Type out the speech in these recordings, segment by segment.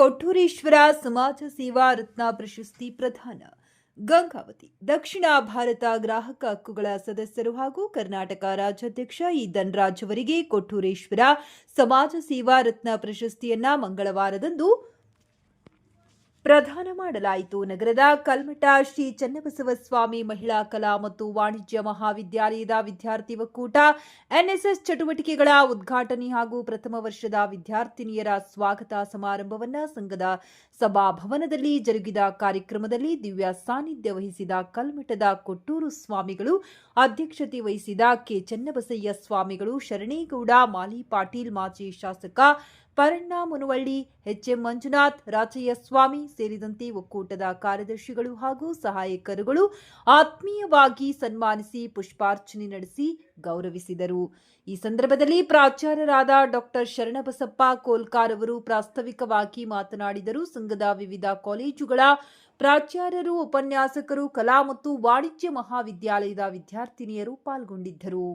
ಕೊಟ್ಟೂರೇಶ್ವರ ಸಮಾಜ ಸೇವಾ ರತ್ನ ಪ್ರಶಸ್ತಿ ಪ್ರದಾನ. ಗಂಗಾವತಿ ದಕ್ಷಿಣ ಭಾರತ ಗ್ರಾಹಕ ಹಕ್ಕುಗಳ ಸದಸ್ಯರು ಹಾಗೂ ಕರ್ನಾಟಕ ರಾಜ್ಯಾಧ್ಯಕ್ಷ ಇ ಧನರಾಜ್ ಅವರಿಗೆ ಕೊಟ್ಟೂರೇಶ್ವರ ಸಮಾಜ ಸೇವಾ ರತ್ನ ಪ್ರಶಸ್ತಿಯನ್ನ ಮಂಗಳವಾರದಂದು ಪ್ರದಾನ ಮಾಡಲಾಯಿತು. ನಗರದ ಕಲ್ಮಠ ಶ್ರೀ ಚನ್ನಬಸವ ಸ್ವಾಮಿ ಮಹಿಳಾ ಕಲಾ ಮತ್ತು ವಾಣಿಜ್ಯ ಮಹಾವಿದ್ಯಾಲಯದ ವಿದ್ಯಾರ್ಥಿ ಒಕ್ಕೂಟ ಎನ್ಎಸ್ಎಸ್ ಚಟುವಟಿಕೆಗಳ ಉದ್ಘಾಟನೆ ಹಾಗೂ ಪ್ರಥಮ ವರ್ಷದ ವಿದ್ಯಾರ್ಥಿನಿಯರ ಸ್ವಾಗತ ಸಮಾರಂಭವನ್ನು ಸಂಘದ ಸಭಾಭವನದಲ್ಲಿ ಜರುಗಿದ ಕಾರ್ಯಕ್ರಮದಲ್ಲಿ ದಿವ್ಯ ಸಾನ್ನಿಧ್ಯ ವಹಿಸಿದ ಕಲ್ಮಠದ ಕೊಟ್ಟೂರು ಸ್ವಾಮಿಗಳು, ಅಧ್ಯಕ್ಷತೆ ವಹಿಸಿದ ಕೆ ಚನ್ನಬಸಯ್ಯ ಸ್ವಾಮಿಗಳು, ಶರಣೇಗೌಡ ಮಾಲಿ ಪಾಟೀಲ್, ಮಾಜಿ ಶಾಸಕ ಪರಣ್ಣ ಮುನವಳ್ಳಿ, ಎಚ್ಎಂ ಮಂಜುನಾಥ್, ರಾಚಯ್ಯ ಸ್ವಾಮಿ ಸೇರಿದಂತೆ ಒಕ್ಕೂಟದ ಕಾರ್ಯದರ್ಶಿಗಳು ಹಾಗೂ ಸಹಾಯಕರುಗಳು ಆತ್ಮೀಯವಾಗಿ ಸನ್ಮಾನಿಸಿ ಪುಷ್ಪಾರ್ಚನೆ ನಡೆಸಿ ಗೌರವಿಸಿದರು. ಈ ಸಂದರ್ಭದಲ್ಲಿ ಪ್ರಾಚಾರ್ಯರಾದ ಡಾಕ್ಟರ್ ಶರಣಬಸಪ್ಪ ಕೋಲ್ಕಾರ್ ಅವರು ಪ್ರಾಸ್ತಾವಿಕವಾಗಿ ಮಾತನಾಡಿದರು. ಸಂಘದ ವಿವಿಧ ಕಾಲೇಜುಗಳ ಪ್ರಾಚಾರ್ಯರು, ಉಪನ್ಯಾಸಕರು, ಕಲಾ ಮತ್ತು ವಾಣಿಜ್ಯ ಮಹಾವಿದ್ಯಾಲಯದ ವಿದ್ಯಾರ್ಥಿನಿಯರು ಪಾಲ್ಗೊಂಡಿದ್ದರು.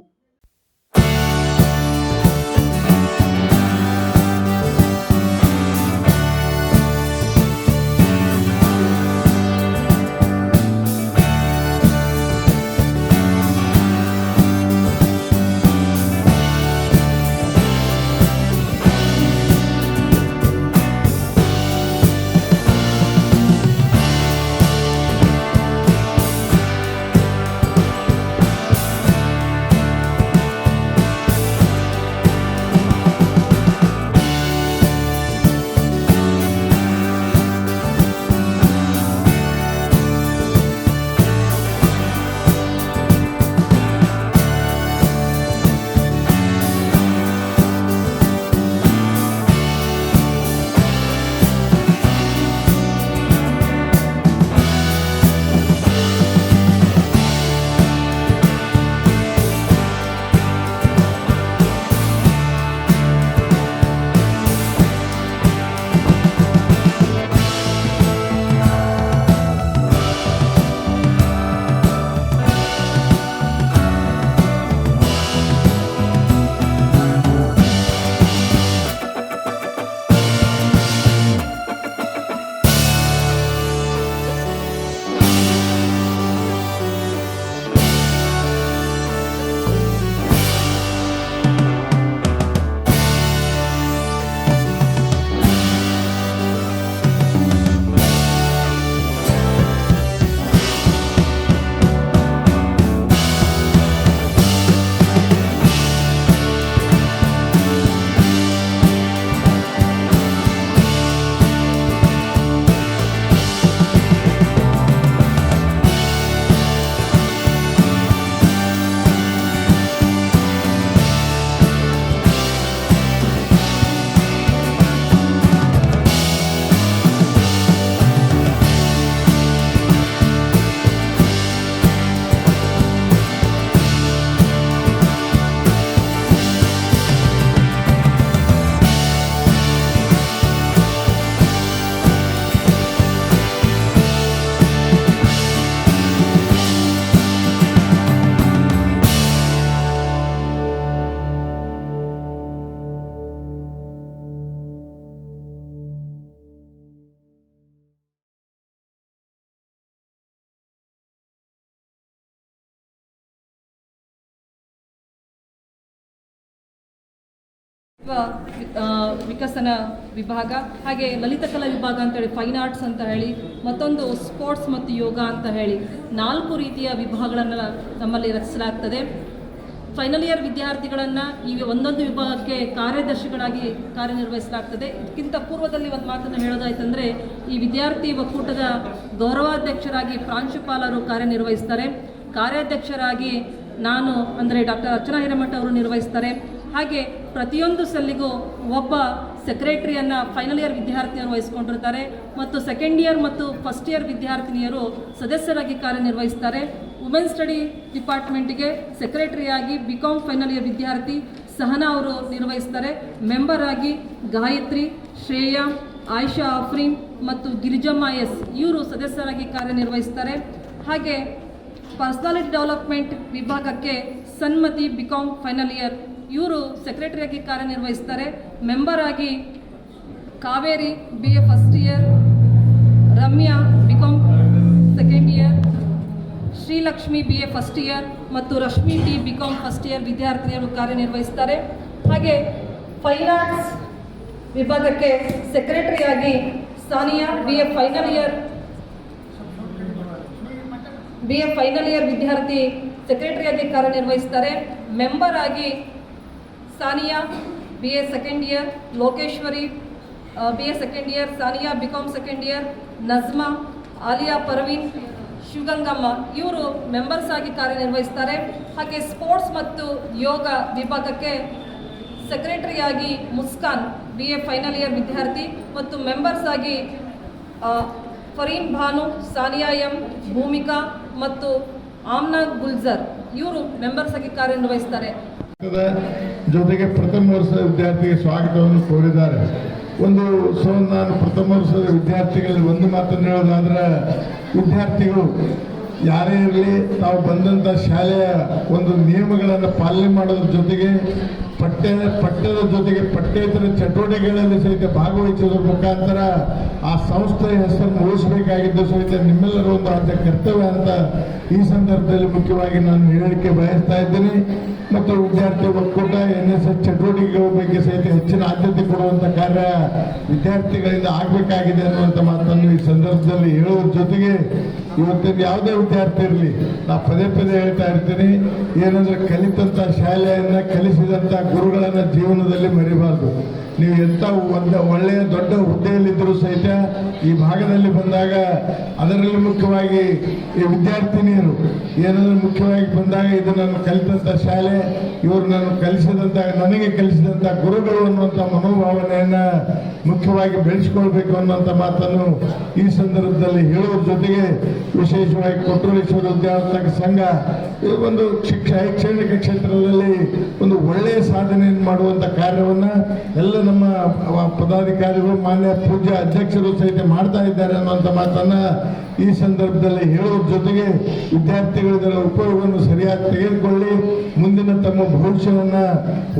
ವಿಕಸನ ವಿಭಾಗ, ಹಾಗೆ ಲಲಿತಕಲಾ ವಿಭಾಗ ಅಂತೇಳಿ, ಫೈನ್ ಆರ್ಟ್ಸ್ ಅಂತ ಹೇಳಿ, ಮತ್ತೊಂದು ಸ್ಪೋರ್ಟ್ಸ್ ಮತ್ತು ಯೋಗ ಅಂತ ಹೇಳಿ 4 ರೀತಿಯ ವಿಭಾಗಗಳನ್ನು ನಮ್ಮಲ್ಲಿ ರಚಿಸಲಾಗ್ತದೆ. ಫೈನಲ್ ಇಯರ್ ವಿದ್ಯಾರ್ಥಿಗಳನ್ನು ಈ ಒಂದೊಂದು ವಿಭಾಗಕ್ಕೆ ಕಾರ್ಯದರ್ಶಿಗಳಾಗಿ ಕಾರ್ಯನಿರ್ವಹಿಸಲಾಗ್ತದೆ. ಇದಕ್ಕಿಂತ ಪೂರ್ವದಲ್ಲಿ ಒಂದು ಮಾತನ್ನು ಹೇಳೋದಾಯ್ತಂದರೆ, ಈ ವಿದ್ಯಾರ್ಥಿ ಒಕ್ಕೂಟದ ಗೌರವಾಧ್ಯಕ್ಷರಾಗಿ ಪ್ರಾಂಶುಪಾಲರು ಕಾರ್ಯನಿರ್ವಹಿಸ್ತಾರೆ. ಕಾರ್ಯಾಧ್ಯಕ್ಷರಾಗಿ ನಾನು ಅಂದರೆ ಡಾಕ್ಟರ್ ಅರ್ಚನಾ ಹಿರೇಮಠ ಅವರು ನಿರ್ವಹಿಸ್ತಾರೆ. ಹಾಗೆ ಪ್ರತಿಯೊಂದು ಸೆಲ್ಲಿಗೂ ಒಬ್ಬ ಸೆಕ್ರೆಟರಿಯನ್ನು ಫೈನಲ್ ಇಯರ್ ವಿದ್ಯಾರ್ಥಿನಿಯರು ವಹಿಸ್ಕೊಂಡಿರ್ತಾರೆ ಮತ್ತು ಸೆಕೆಂಡ್ ಇಯರ್ ಮತ್ತು ಫಸ್ಟ್ ಇಯರ್ ವಿದ್ಯಾರ್ಥಿನಿಯರು ಸದಸ್ಯರಾಗಿ ಕಾರ್ಯನಿರ್ವಹಿಸ್ತಾರೆ. ವುಮೆನ್ ಸ್ಟಡಿ ಡಿಪಾರ್ಟ್ಮೆಂಟಿಗೆ ಸೆಕ್ರೆಟರಿಯಾಗಿ ಬಿಕಾಮ್ ಫೈನಲ್ ಇಯರ್ ವಿದ್ಯಾರ್ಥಿ ಸಹನಾ ಅವರು ನಿರ್ವಹಿಸ್ತಾರೆ. ಮೆಂಬರ್ ಆಗಿ ಗಾಯತ್ರಿ, ಶ್ರೇಯಾ, ಆಯಿಷಾ ಆಫ್ರೀನ್ ಮತ್ತು ಗಿರಿಜಮ್ಮ ಎಸ್ ಇವರು ಸದಸ್ಯರಾಗಿ ಕಾರ್ಯನಿರ್ವಹಿಸ್ತಾರೆ. ಹಾಗೆ ಪರ್ಸನಾಲಿಟಿ ಡೆವಲಪ್ಮೆಂಟ್ ವಿಭಾಗಕ್ಕೆ ಸನ್ಮತಿ ಬಿಕಾಮ್ ಫೈನಲ್ ಇಯರ್ ಇವರು ಸೆಕ್ರೆಟರಿಯಾಗಿ ಕಾರ್ಯನಿರ್ವಹಿಸ್ತಾರೆ. ಮೆಂಬರ್ ಆಗಿ Kaveri BA first year, Ramya BCom second year, Srilakshmi BA first year ಮತ್ತು Rashmi T BCom first year ವಿದ್ಯಾರ್ಥಿನಿಯರು ಕಾರ್ಯನಿರ್ವಹಿಸ್ತಾರೆ. ಹಾಗೆ ಫೈನ್ ಆರ್ಟ್ಸ್ ವಿಭಾಗಕ್ಕೆ ಸೆಕ್ರೆಟರಿಯಾಗಿ ಸಾನಿಯಾ BA ಫೈನಲ್ ಇಯರ್ ವಿದ್ಯಾರ್ಥಿ ಸೆಕ್ರೆಟರಿಯಾಗಿ ಕಾರ್ಯನಿರ್ವಹಿಸ್ತಾರೆ. ಮೆಂಬರ್ ಆಗಿ Saniya BA second year, Lokeshwari BA second year, Saniya BCom second year, Najma, Aliya Parveen, Shivagangamma ಇವರು ಮೆಂಬರ್ಸ್ ಆಗಿ ಕಾರ್ಯನಿರ್ವಹಿಸ್ತಾರೆ. ಹಾಗೆ ಸ್ಪೋರ್ಟ್ಸ್ ಮತ್ತು ಯೋಗ ವಿಭಾಗಕ್ಕೆ ಸೆಕ್ರೆಟರಿಯಾಗಿ ಮುಸ್ಕಾನ್ BA ಫೈನಲ್ ಇಯರ್ ವಿದ್ಯಾರ್ಥಿ ಮತ್ತು ಮೆಂಬರ್ಸ್ ಆಗಿ ಫರೀನ್ ಭಾನು, ಸಾನಿಯಾ ಎಂ, ಭೂಮಿಕಾ ಮತ್ತು ಆಮ್ನಾ ಗುಲ್ಜರ್ ಇವರು ಮೆಂಬರ್ಸ್ ಆಗಿ ಕಾರ್ಯನಿರ್ವಹಿಸ್ತಾರೆ. ಜೊತೆಗೆ ಪ್ರಥಮ ವರ್ಷದ ವಿದ್ಯಾರ್ಥಿಗೆ ಸ್ವಾಗತವನ್ನು ಕೋರಿದ್ದಾರೆ. ನಾನು ಪ್ರಥಮ ವರ್ಷದ ವಿದ್ಯಾರ್ಥಿಗಳಲ್ಲಿ ಒಂದು ಮಾತನ್ನು ಹೇಳೋದಾದ್ರೆ, ವಿದ್ಯಾರ್ಥಿಗಳು ಯಾರೇ ಇರಲಿ ತಾವು ಬಂದಂಥ ಶಾಲೆಯ ಒಂದು ನಿಯಮಗಳನ್ನು ಪಾಲನೆ ಮಾಡೋದ್ರ ಜೊತೆಗೆ ಪಠ್ಯದ ಜೊತೆಗೆ ಪಠ್ಯೇತರ ಚಟುವಟಿಕೆಗಳಲ್ಲಿ ಸಹಿತ ಭಾಗವಹಿಸೋದ್ರ ಮುಖಾಂತರ ಆ ಸಂಸ್ಥೆಯ ಹೆಸರನ್ನು ಉಳಿಸಬೇಕಾಗಿದ್ದು ಸಹಿತ ನಿಮ್ಮೆಲ್ಲರ ಒಂದು ಆದ್ಯ ಕರ್ತವ್ಯ ಅಂತ ಈ ಸಂದರ್ಭದಲ್ಲಿ ಮುಖ್ಯವಾಗಿ ನಾನು ಹೇಳಲಿಕ್ಕೆ ಬಯಸ್ತಾ ಇದ್ದೀನಿ. ಮತ್ತು ವಿದ್ಯಾರ್ಥಿ ಒಕ್ಕೂಟ NSS ಚಟುವಟಿಕೆಗಳ ಬಗ್ಗೆ ಸಹಿತ ಹೆಚ್ಚಿನ ಆದ್ಯತೆ ಕೊಡುವಂಥ ಕಾರ್ಯ ವಿದ್ಯಾರ್ಥಿಗಳಿಂದ ಆಗಬೇಕಾಗಿದೆ ಅನ್ನುವಂಥ ಮಾತನ್ನು ಈ ಸಂದರ್ಭದಲ್ಲಿ ಹೇಳುವುದ್ರ ಜೊತೆಗೆ, ಇವತ್ತಿನ ಯಾವುದೇ ವಿದ್ಯಾರ್ಥಿ ಇರಲಿ, ನಾ ಪದೇ ಹೇಳ್ತಾ ಇರ್ತೀನಿ, ಏನಂದ್ರೆ ಕಲಿತಂಥ ಶಾಲೆಯನ್ನು ಕಲಿಸಿದಂಥ ಗುರುಗಳನ್ನು ಜೀವನದಲ್ಲಿ ಮರಿಬಾರ್ದು. ನೀವು ಎಂಥ ಒಳ್ಳೆಯ ದೊಡ್ಡ ಹುದ್ದೆಯಲ್ಲಿದ್ದರೂ ಸಹಿತ ಈ ಭಾಗದಲ್ಲಿ ಬಂದಾಗ, ಅದರಲ್ಲಿ ಮುಖ್ಯವಾಗಿ ಈ ವಿದ್ಯಾರ್ಥಿನಿಯರು ಏನಂದ್ರೆ ಮುಖ್ಯವಾಗಿ ಬಂದಾಗ, ಇದು ನಾನು ಕಲಿತಂಥ ಶಾಲೆ, ಇವರು ನನಗೆ ಕಲಿಸಿದಂಥ ಗುರುಗಳು ಅನ್ನುವಂಥ ಮನೋಭಾವನೆಯನ್ನು ಮುಖ್ಯವಾಗಿ ಬೆಳೆಸ್ಕೊಳ್ಬೇಕು ಅನ್ನುವಂಥ ಮಾತನ್ನು ಈ ಸಂದರ್ಭದಲ್ಲಿ ಹೇಳುವ ಜೊತೆಗೆ, ವಿಶೇಷವಾಗಿ ಕೊಟ್ಟೂರೇಶ್ವರ ವಿದ್ಯಾರ್ಥಿ ಸಂಘ ಒಂದು ಶೈಕ್ಷಣಿಕ ಕ್ಷೇತ್ರದಲ್ಲಿ ಒಂದು ಒಳ್ಳೆಯ ಸಾಧನೆಯನ್ನು ಮಾಡುವಂಥ ಕಾರ್ಯವನ್ನು ಎಲ್ಲ ನಮ್ಮ ಪದಾಧಿಕಾರಿಗಳು, ಮಾನ್ಯ ಪೂಜ್ಯ ಅಧ್ಯಕ್ಷರು ಸಹಿತ ಮಾಡ್ತಾ ಇದ್ದಾರೆ ಅನ್ನುವಂಥ ಮಾತನ್ನು ಈ ಸಂದರ್ಭದಲ್ಲಿ ಹೇಳುವ ಜೊತೆಗೆ, ವಿದ್ಯಾರ್ಥಿಗಳು ಇದರ ಉಪಯೋಗವನ್ನು ಸರಿಯಾಗಿ ತೆಗೆದುಕೊಳ್ಳಿ, ಮುಂದಿನ ತಮ್ಮ ಭವಿಷ್ಯವನ್ನು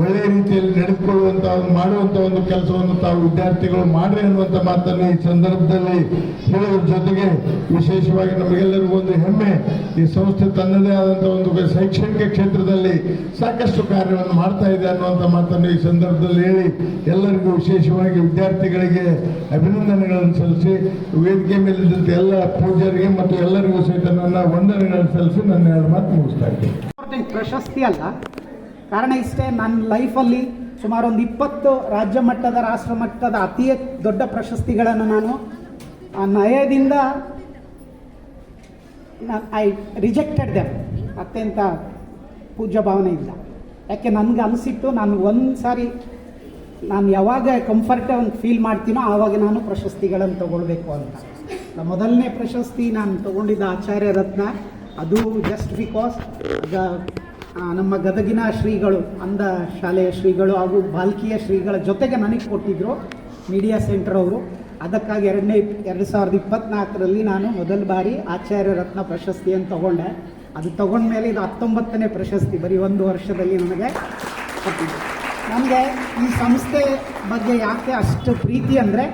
ಒಳ್ಳೆಯ ರೀತಿಯಲ್ಲಿ ನಡೆದುಕೊಳ್ಳುವಂಥ ಮಾಡುವಂಥ ಒಂದು ಕೆಲಸವನ್ನು ತಾವು ವಿದ್ಯಾರ್ಥಿಗಳು ಮಾಡ್ರಿ ಅನ್ನುವಂಥ ಮಾತನ್ನು ಈ ಸಂದರ್ಭದಲ್ಲಿ ಹೇಳುವ ಜೊತೆಗೆ, ವಿಶೇಷವಾಗಿ ನಮಗೆಲ್ಲರಿಗೂ ಒಂದು ಹೆಮ್ಮೆ, ಈ ಸಂಸ್ಥೆ ತನ್ನದೇ ಆದಂಥ ಒಂದು ಶೈಕ್ಷಣಿಕ ಕ್ಷೇತ್ರದಲ್ಲಿ ಸಾಕಷ್ಟು ಕಾರ್ಯವನ್ನು ಮಾಡ್ತಾ ಇದೆ ಅನ್ನುವಂಥ ಮಾತನ್ನು ಈ ಸಂದರ್ಭದಲ್ಲಿ ಹೇಳಿ, ಎಲ್ಲರಿಗೂ ವಿಶೇಷವಾಗಿ ವಿದ್ಯಾರ್ಥಿಗಳಿಗೆ ಅಭಿನಂದನೆಗಳನ್ನು ಸಲ್ಲಿಸಿ, ವೇದಿಕೆ ಮೇಲಿದ್ದಂಥ ಎಲ್ಲ ಪೂಜ್ಯರಿಗೆ ಮತ್ತು ಎಲ್ಲರಿಗೂ ಸಹಿತ ನನ್ನ ವಂದನೆಗಳನ್ನು ಸಲ್ಲಿಸಿ ನನ್ನ ಎರಡು ಮಾತು ಮುಗಿಸ್ತಾ ಇದ್ದೀನಿ. ಪ್ರಶಸ್ತಿ ಅಲ್ಲ, ಕಾರಣ ಇಷ್ಟೇ, ನನ್ನ ಲೈಫಲ್ಲಿ ಸುಮಾರು ಒಂದು 20 ರಾಜ್ಯ ಮಟ್ಟದ, ರಾಷ್ಟ್ರ ಮಟ್ಟದ ಅತಿ ದೊಡ್ಡ ಪ್ರಶಸ್ತಿಗಳನ್ನು ನಾನು ಆ ನಯದಿಂದ ಐ ರಿಜೆಕ್ಟೆಡ್ ದೆಮ್ ಅತ್ಯಂತ ಪೂಜ್ಯ ಭಾವನೆಯಿಂದ. ಯಾಕೆ ನನಗೆ ಅನಿಸಿತ್ತು, ನಾನು ಒಂದು ಸಾರಿ ನಾನು ಯಾವಾಗ ಕಂಫರ್ಟಬಲ್ ಫೀಲ್ ಮಾಡ್ತೀನೋ ಆವಾಗ ನಾನು ಪ್ರಶಸ್ತಿಗಳನ್ನು ತಗೊಳ್ಬೇಕು ಅಂತ. ಮೊದಲನೇ ಪ್ರಶಸ್ತಿ ನಾನು ತಗೊಂಡಿದ್ದ ಆಚಾರ್ಯ ರತ್ನ, ಅದು ಜಸ್ಟ್ ಬಿಕಾಸ್ ನಮ್ಮ ಗದಗಿನ ಶ್ರೀಗಳು, ಅಂಧ ಶಾಲೆಯ ಶ್ರೀಗಳು ಹಾಗೂ ಬಾಲ್ಕಿಯ ಶ್ರೀಗಳ ಜೊತೆಗೆ ನನಗೆ ಕೊಟ್ಟಿದ್ದರು ಮೀಡಿಯಾ ಸೆಂಟರ್ ಅವರು. ಅದಕ್ಕಾಗಿ 2024ರಲ್ಲಿ ನಾನು ಮೊದಲ ಬಾರಿ ಆಚಾರ್ಯ ರತ್ನ ಪ್ರಶಸ್ತಿಯನ್ನು ತಗೊಂಡೆ. ಅದು ತಗೊಂಡ್ಮೇಲೆ ಇದು 19ನೇ ಪ್ರಶಸ್ತಿ ಬರೀ ಒಂದು ವರ್ಷದಲ್ಲಿ ನನಗೆ ಕೊಟ್ಟಿದ್ದೆ. ನನಗೆ ಈ ಸಂಸ್ಥೆ ಬಗ್ಗೆ ಯಾಕೆ ಅಷ್ಟು ಪ್ರೀತಿ ಅಂದರೆ,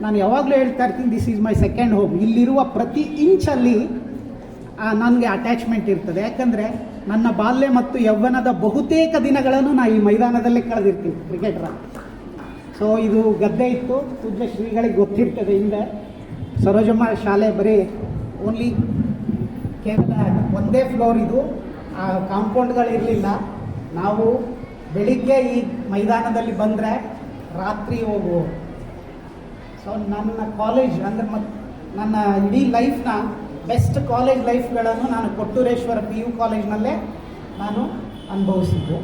ನಾನು ಯಾವಾಗಲೂ ಹೇಳ್ತಾ ಇರ್ತೀನಿ, this is my second home. ಇಲ್ಲಿರುವ ಪ್ರತಿ ಇಂಚಲ್ಲಿ ನನಗೆ ಅಟ್ಯಾಚ್ಮೆಂಟ್ ಇರ್ತದೆ. ಯಾಕಂದರೆ ನನ್ನ ಬಾಲ್ಯ ಮತ್ತು ಯೌವನದ ಬಹುತೇಕ ದಿನಗಳನ್ನು ನಾನು ಈ ಮೈದಾನದಲ್ಲೇ ಕಳೆದಿರ್ತೀನಿ ಕ್ರಿಕೆಟರ್. ಸೊ ಇದು ಗದ್ದೆ ಇತ್ತು, ಪೂಜ್ಯ ಶ್ರೀಗಳಿಗೆ ಗೊತ್ತಿರ್ತದೆ. ಹಿಂದೆ ಸರೋಜಮ್ಮ ಶಾಲೆ ಬರೀ ಓನ್ಲಿ ಕೇವಲ ಒಂದೇ ಫ್ಲೋರ್, ಇದು ಕಾಂಪೌಂಡ್ಗಳಿರಲಿಲ್ಲ. ನಾವು ಬೆಳಿಗ್ಗೆ ಈ ಮೈದಾನದಲ್ಲಿ ಬಂದರೆ ರಾತ್ರಿ ಹೋಗುವ. ಸೊ ನನ್ನ ಕಾಲೇಜ್ ಅಂದರೆ ನನ್ನ ಇಡೀ ಲೈಫ್ನ ಬೆಸ್ಟ್ ಕಾಲೇಜ್ ಲೈಫ್ಗಳನ್ನು ನಾನು ಕೊಟ್ಟೂರೇಶ್ವರ PU ಕಾಲೇಜ್ನಲ್ಲೇ ನಾನು ಅನುಭವಿಸಿದ್ದು.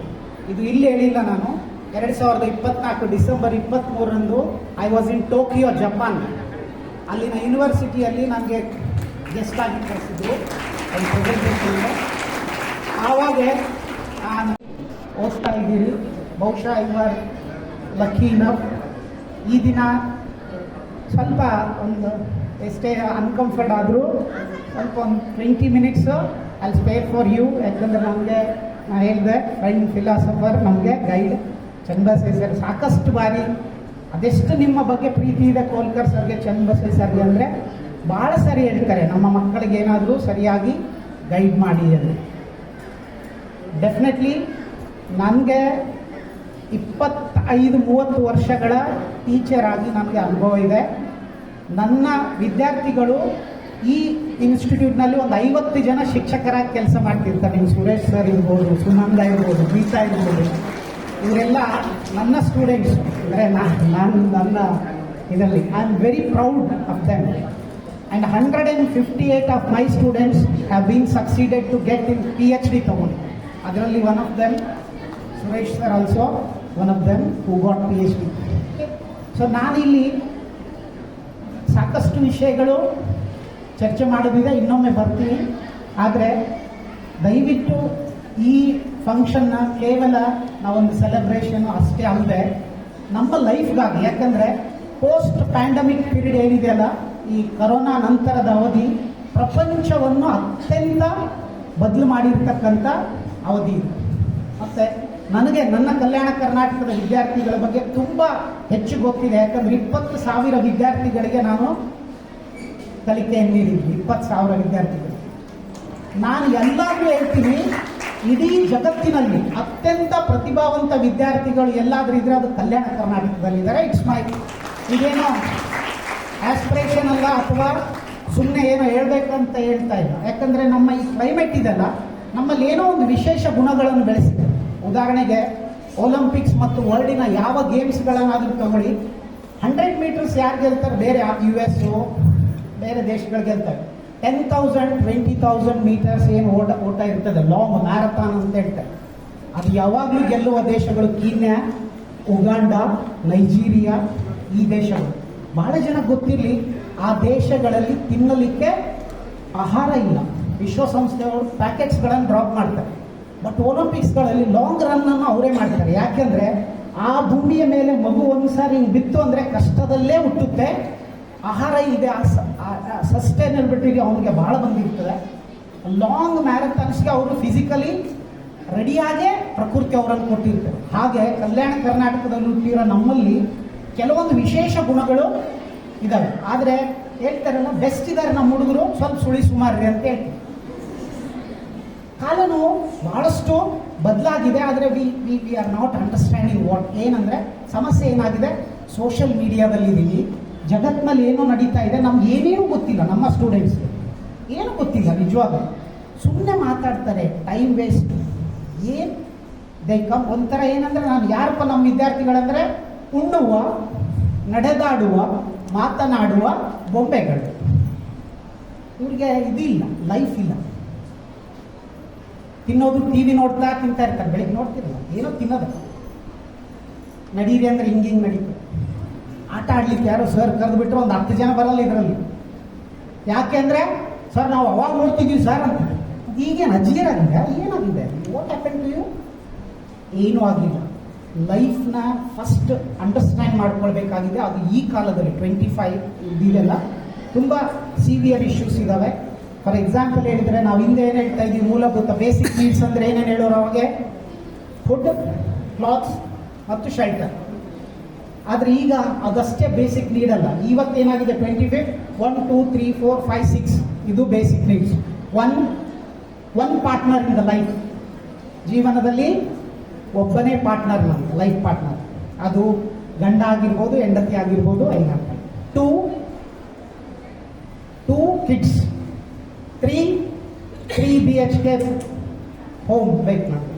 ಇದು ಇಲ್ಲಿ ಹೇಳಿಲ್ಲ, ನಾನು 2024 ಡಿಸೆಂಬರ್ 23ರಂದು I was in Tokyo, Japan. ಅಲ್ಲಿನ ಯೂನಿವರ್ಸಿಟಿಯಲ್ಲಿ ನನಗೆ ಗೆಸ್ಟ್ ಆಗಿ ಕರೆಸಿದ್ರು ಪ್ರೆಸೆಂಟೇಷನ್ಗೆ. ಆವಾಗ ನಾನು ಓದ್ತಾ ಇದ್ದೀರಿ, ಬಹುಶಃ ಇವರ್ ಲಕ್ಕಿ ಇನಫ್. ಈ ದಿನ ಸ್ವಲ್ಪ ಒಂದು ಎಷ್ಟೇ ಅನ್ಕಂಫರ್ಟ್ ಆದರೂ ಸ್ವಲ್ಪ ಒಂದು 20 minutes I spare for you. ಯಾಕಂದರೆ ನಮಗೆ ನಾನು ಹೇಳಿದೆ, ಫ್ರೆಂಡ್ ಫಿಲಾಸಫರ್, ನಮಗೆ ಗೈಡ್ ಚಂದ್ರಶೇಖರ್ ಸಾಕಷ್ಟು ಬಾರಿ ಅದೆಷ್ಟು ನಿಮ್ಮ ಬಗ್ಗೆ ಪ್ರೀತಿ ಇದೆ ಕೋಲ್ಕರ್ ಸರ್ಗೆ, ಚನ್ನಬಸವ ಸರ್ಗೆ ಅಂದರೆ ಭಾಳ ಸರಿ ಹೇಳ್ತಾರೆ, ನಮ್ಮ ಮಕ್ಕಳಿಗೆ ಏನಾದರೂ ಸರಿಯಾಗಿ ಗೈಡ್ ಮಾಡಿ ಅಂತ. ಡೆಫಿನೆಟ್ಲಿ ನನಗೆ 25-30 ವರ್ಷಗಳ ಟೀಚರ್ ಆಗಿ ನನಗೆ ಅನುಭವ ಇದೆ. ನನ್ನ ವಿದ್ಯಾರ್ಥಿಗಳು ಈ ಇನ್ಸ್ಟಿಟ್ಯೂಟ್ನಲ್ಲಿ ಒಂದು 50 ಜನ ಶಿಕ್ಷಕರಾಗಿ ಕೆಲಸ ಮಾಡ್ತಿರ್ತಾರೆ. ನೀವು ಸುರೇಶ್ ಸರ್ ಇರ್ಬೋದು, ಸುನಂದ ಇರ್ಬೋದು, ಗೀತಾ ಇರ್ಬೋದು, ಇವರೆಲ್ಲ ನನ್ನ ಸ್ಟೂಡೆಂಟ್ಸ್. ಅಂದರೆ ನಾನು ನನ್ನ ಇದರಲ್ಲಿ I am very proud of them. And 158 of my students have been succeeded to get in PhD ತಗೊಂಡು. ಅದರಲ್ಲಿ one of them Suresh sir also one of them who got PhD. So ನಾನಿಲ್ಲಿ ಸಾಕಷ್ಟು ವಿಷಯಗಳು ಚರ್ಚೆ ಮಾಡೋದಿದೆ, ಇನ್ನೊಮ್ಮೆ ಬರ್ತೀನಿ. ಆದರೆ ದಯವಿಟ್ಟು ಈ ಫಂಕ್ಷನ್ನ ಕೇವಲ ನಾವೊಂದು ಸೆಲೆಬ್ರೇಷನು ಅಷ್ಟೇ ಅಲ್ಲದೆ ನಮ್ಮ ಲೈಫ್ಗಾಗಿ, ಯಾಕಂದರೆ ಪೋಸ್ಟ್ ಪ್ಯಾಂಡಮಿಕ್ ಪೀರಿಯಡ್ ಏನಿದೆಯಲ್ಲ, ಈ ಕರೋನಾ ನಂತರದ ಅವಧಿ ಪ್ರಪಂಚವನ್ನು ಅತ್ಯಂತ ಬದಲು ಮಾಡಿರ್ತಕ್ಕಂಥ ಅವಧಿ ಇದೆ. ಮತ್ತು ನನಗೆ ನನ್ನ ಕಲ್ಯಾಣ ಕರ್ನಾಟಕದ ವಿದ್ಯಾರ್ಥಿಗಳ ಬಗ್ಗೆ ತುಂಬ ಹೆಚ್ಚು ಗೊತ್ತಿದೆ. ಯಾಕಂದರೆ 20,000 ವಿದ್ಯಾರ್ಥಿಗಳಿಗೆ ನಾನು ಕಲಿಕೆಯನ್ನು ನೀಡಿದ್ವಿ. 20,000 ವಿದ್ಯಾರ್ಥಿಗಳು. ನಾನು ಎಲ್ಲಾದರೂ ಹೇಳ್ತೀನಿ, ಇಡೀ ಜಗತ್ತಿನಲ್ಲಿ ಅತ್ಯಂತ ಪ್ರತಿಭಾವಂತ ವಿದ್ಯಾರ್ಥಿಗಳು ಎಲ್ಲಾದರೂ ಇದ್ರೆ ಅದು ಕಲ್ಯಾಣ ಕರ್ನಾಟಕದಲ್ಲಿದ್ದಾರೆ. ಇಟ್ಸ್ ಮೈ, ಇದೇನೋ ಆಸ್ಪಿರೇಷನ್ ಅಲ್ಲ ಅಥವಾ ಸುಮ್ಮನೆ ಏನೋ ಹೇಳ್ಬೇಕಂತ ಹೇಳ್ತಾ ಇಲ್ಲ. ಯಾಕಂದರೆ ನಮ್ಮ ಈ ಕ್ಲೈಮೇಟ್ ಇದೆಲ್ಲ ನಮ್ಮಲ್ಲಿ ಏನೋ ಒಂದು ವಿಶೇಷ ಗುಣಗಳನ್ನು ಬೆಳೆಸಿದೆ. ಉದಾಹರಣೆಗೆ ಒಲಿಂಪಿಕ್ಸ್ ಮತ್ತು ವರ್ಲ್ಡಿನ ಯಾವ ಗೇಮ್ಸ್ಗಳನ್ನಾದರೂ ತಗೊಳ್ಳಿ, 100 ಮೀಟರ್ಸ್ ಯಾರು ಗೆಲ್ತಾರೆ, ಬೇರೆ US ಬೇರೆ ದೇಶಗಳು ಗೆಲ್ತಾರೆ. 10,000 20,000 ಮೀಟರ್ಸ್ ಏನು ಓಟ ಇರ್ತದೆ, ಲಾಂಗ್ ಮ್ಯಾರಥಾನ್ ಅಂತ ಹೇಳ್ತಾರೆ, ಅದು ಯಾವಾಗಲೂ ಗೆಲ್ಲುವ ದೇಶಗಳು ಕೀನ್ಯಾ, ಉಗಾಂಡ, ನೈಜೀರಿಯಾ, ಈ ದೇಶಗಳು. ಬಹಳ ಜನ ಗೊತ್ತಿರಲಿ, ಆ ದೇಶಗಳಲ್ಲಿ ತಿನ್ನಲಿಕ್ಕೆ ಆಹಾರ ಇಲ್ಲ. ವಿಶ್ವಸಂಸ್ಥೆಯವರು ಪ್ಯಾಕೆಟ್ಸ್ಗಳನ್ನು ಡ್ರಾಪ್ ಮಾಡ್ತಾರೆ. ಬಟ್ ಒಲಿಂಪಿಕ್ಸ್ಗಳಲ್ಲಿ ಲಾಂಗ್ ರನ್ನನ್ನು ಅವರೇ ಮಾಡ್ತಾರೆ. ಯಾಕೆಂದರೆ ಆ ಭೂಮಿಯ ಮೇಲೆ ಮಗು ಒಂದು ಸಾರಿ ಬಿತ್ತು ಅಂದರೆ ಕಷ್ಟದಲ್ಲೇ ಹುಟ್ಟುತ್ತೆ, ಆಹಾರ ಇದೆ, ಸಸ್ಟೈನಬಿಲಿಟಿ ಅವನಿಗೆ ಭಾಳ ಬಂದಿರ್ತದೆ. ಲಾಂಗ್ ಮ್ಯಾರಥಾನ್ಸ್ಗೆ ಅವರು ಫಿಸಿಕಲಿ ರೆಡಿಯಾಗೇ ಪ್ರಕೃತಿ ಅವರನ್ನು ಕೊಟ್ಟಿರ್ತಾರೆ. ಹಾಗೆ ಕಲ್ಯಾಣ ಕರ್ನಾಟಕದಲ್ಲಿ ಹುಟ್ಟಿರೋ ನಮ್ಮಲ್ಲಿ ಕೆಲವೊಂದು ವಿಶೇಷ ಗುಣಗಳು ಇದ್ದಾವೆ. ಆದರೆ ಹೇಳ್ತಾರಲ್ಲ, ಬೆಸ್ಟ್ ಇದ್ದಾರೆ ನಮ್ಮ ಹುಡುಗರು, ಸ್ವಲ್ಪ ಸುಳಿ ಸುಮಾರು ಅಂತ ಹೇಳ್ತಾರೆ. ಕಾಲನು ಬಹಳಷ್ಟು ಬದಲಾಗಿದೆ. ಆದರೆ we are not understanding what. ಏನಂದರೆ ಸಮಸ್ಯೆ ಏನಾಗಿದೆ, ಸೋಷಿಯಲ್ ಮೀಡಿಯಾದಲ್ಲಿದ್ದೀವಿ, ಜಗತ್ತಿನಲ್ಲಿ ಏನೋ ನಡೀತಾ ಇದೆ, ನಮ್ಗೆ ಏನೇನೂ ಗೊತ್ತಿಲ್ಲ. ನಮ್ಮ ಸ್ಟೂಡೆಂಟ್ಸ್ಗೆ ಏನೂ ಗೊತ್ತಿಲ್ಲ, ನಿಜವಾಗ್ಲೂ ಸುಮ್ಮನೆ ಮಾತಾಡ್ತಾರೆ, ಟೈಮ್ ವೇಸ್ಟ್. ಏನು ಕಮ್ ಒಂಥರ ಏನಂದರೆ, ನಾನು ಯಾರಪ್ಪ ನಮ್ಮ ವಿದ್ಯಾರ್ಥಿಗಳಂದರೆ ಉಣ್ಣುವ, ನಡೆದಾಡುವ, ಮಾತನಾಡುವ ಬೊಂಬೆಗಳು. ಇವ್ರಿಗೆ ಇದಿಲ್ಲ, ಲೈಫ್ ಇಲ್ಲ. ತಿನ್ನೋದು TV ನೋಡ್ತಾ ತಿಂತಾ ಇರ್ತಾರೆ, ಬೆಳಿಗ್ಗೆ ನೋಡ್ತಿರಲ್ಲ, ಏನೋ ತಿನ್ನೋದು. ನಡೀರಿ ಅಂದರೆ ಹಿಂಗೆ ನಡೀತಾರೆ. ಆಟ ಆಡ್ಲಿಕ್ಕೆ ಯಾರೋ ಸರ್ ಕರೆದು ಬಿಟ್ಟರೆ ಒಂದು 10 ಜನ ಬರಲ್ಲ ಇದರಲ್ಲಿ. ಯಾಕೆ ಅಂದರೆ, ಸರ್ ನಾವು ಅವಾಗ ನೋಡ್ತಿದ್ದೀವಿ ಸರ್ ಅಂತ. ಈಗೇನು ಅಜ್ಜಿಯರಾಗಿದೆ, ಏನಾಗಿದೆ, ವಾಟ್ ಹ್ಯಾಪನ್ ಟು ಯು? ಏನೂ ಆಗಿಲ್ಲ. ಲೈಫ್ನ ಫಸ್ಟ್ ಅಂಡರ್ಸ್ಟ್ಯಾಂಡ್ ಮಾಡ್ಕೊಳ್ಬೇಕಾಗಿದೆ. ಅದು ಈ ಕಾಲದಲ್ಲಿ 25 ಇದೆಲ್ಲ ತುಂಬ ಸಿವಿಯರ್ ಇಶ್ಯೂಸ್ ಇದ್ದಾವೆ. ಫಾರ್ ಎಕ್ಸಾಂಪಲ್ ಹೇಳಿದರೆ, ನಾವು ಹಿಂದೆ ಏನು ಹೇಳ್ತಾ ಇದ್ದೀವಿ, ಮೂಲಭೂತ ಬೇಸಿಕ್ ನೀಡ್ಸ್ ಅಂದರೆ ಏನೇನು ಹೇಳೋರು ಅವಾಗೆ, ಫುಡ್, ಕ್ಲಾತ್ಸ್ ಮತ್ತು ಶೆಲ್ಟರ್. ಆದರೆ ಈಗ ಅದಷ್ಟೇ ಬೇಸಿಕ್ ನೀಡ್ ಅಲ್ಲ. ಇವತ್ತೇನಾಗಿದೆ, 25 1 2 3 4 5 6 ಇದು basic needs. One partner in the life. ಜೀವನದಲ್ಲಿ ಒಬ್ಬನೇ ಪಾರ್ಟ್ನರ್, ನನ್ನ ಲೈಫ್ ಪಾರ್ಟ್ನರ್. ಅದು ಗಂಡ ಆಗಿರ್ಬೋದು, ಹೆಂಡತಿ ಆಗಿರ್ಬೋದು, ಐನಾಗ್ತದೆ. 2 ಕಿಡ್ಸ್, 3 BHK ಹೋಮ್ ಬೇಕು ನಮಗೆ.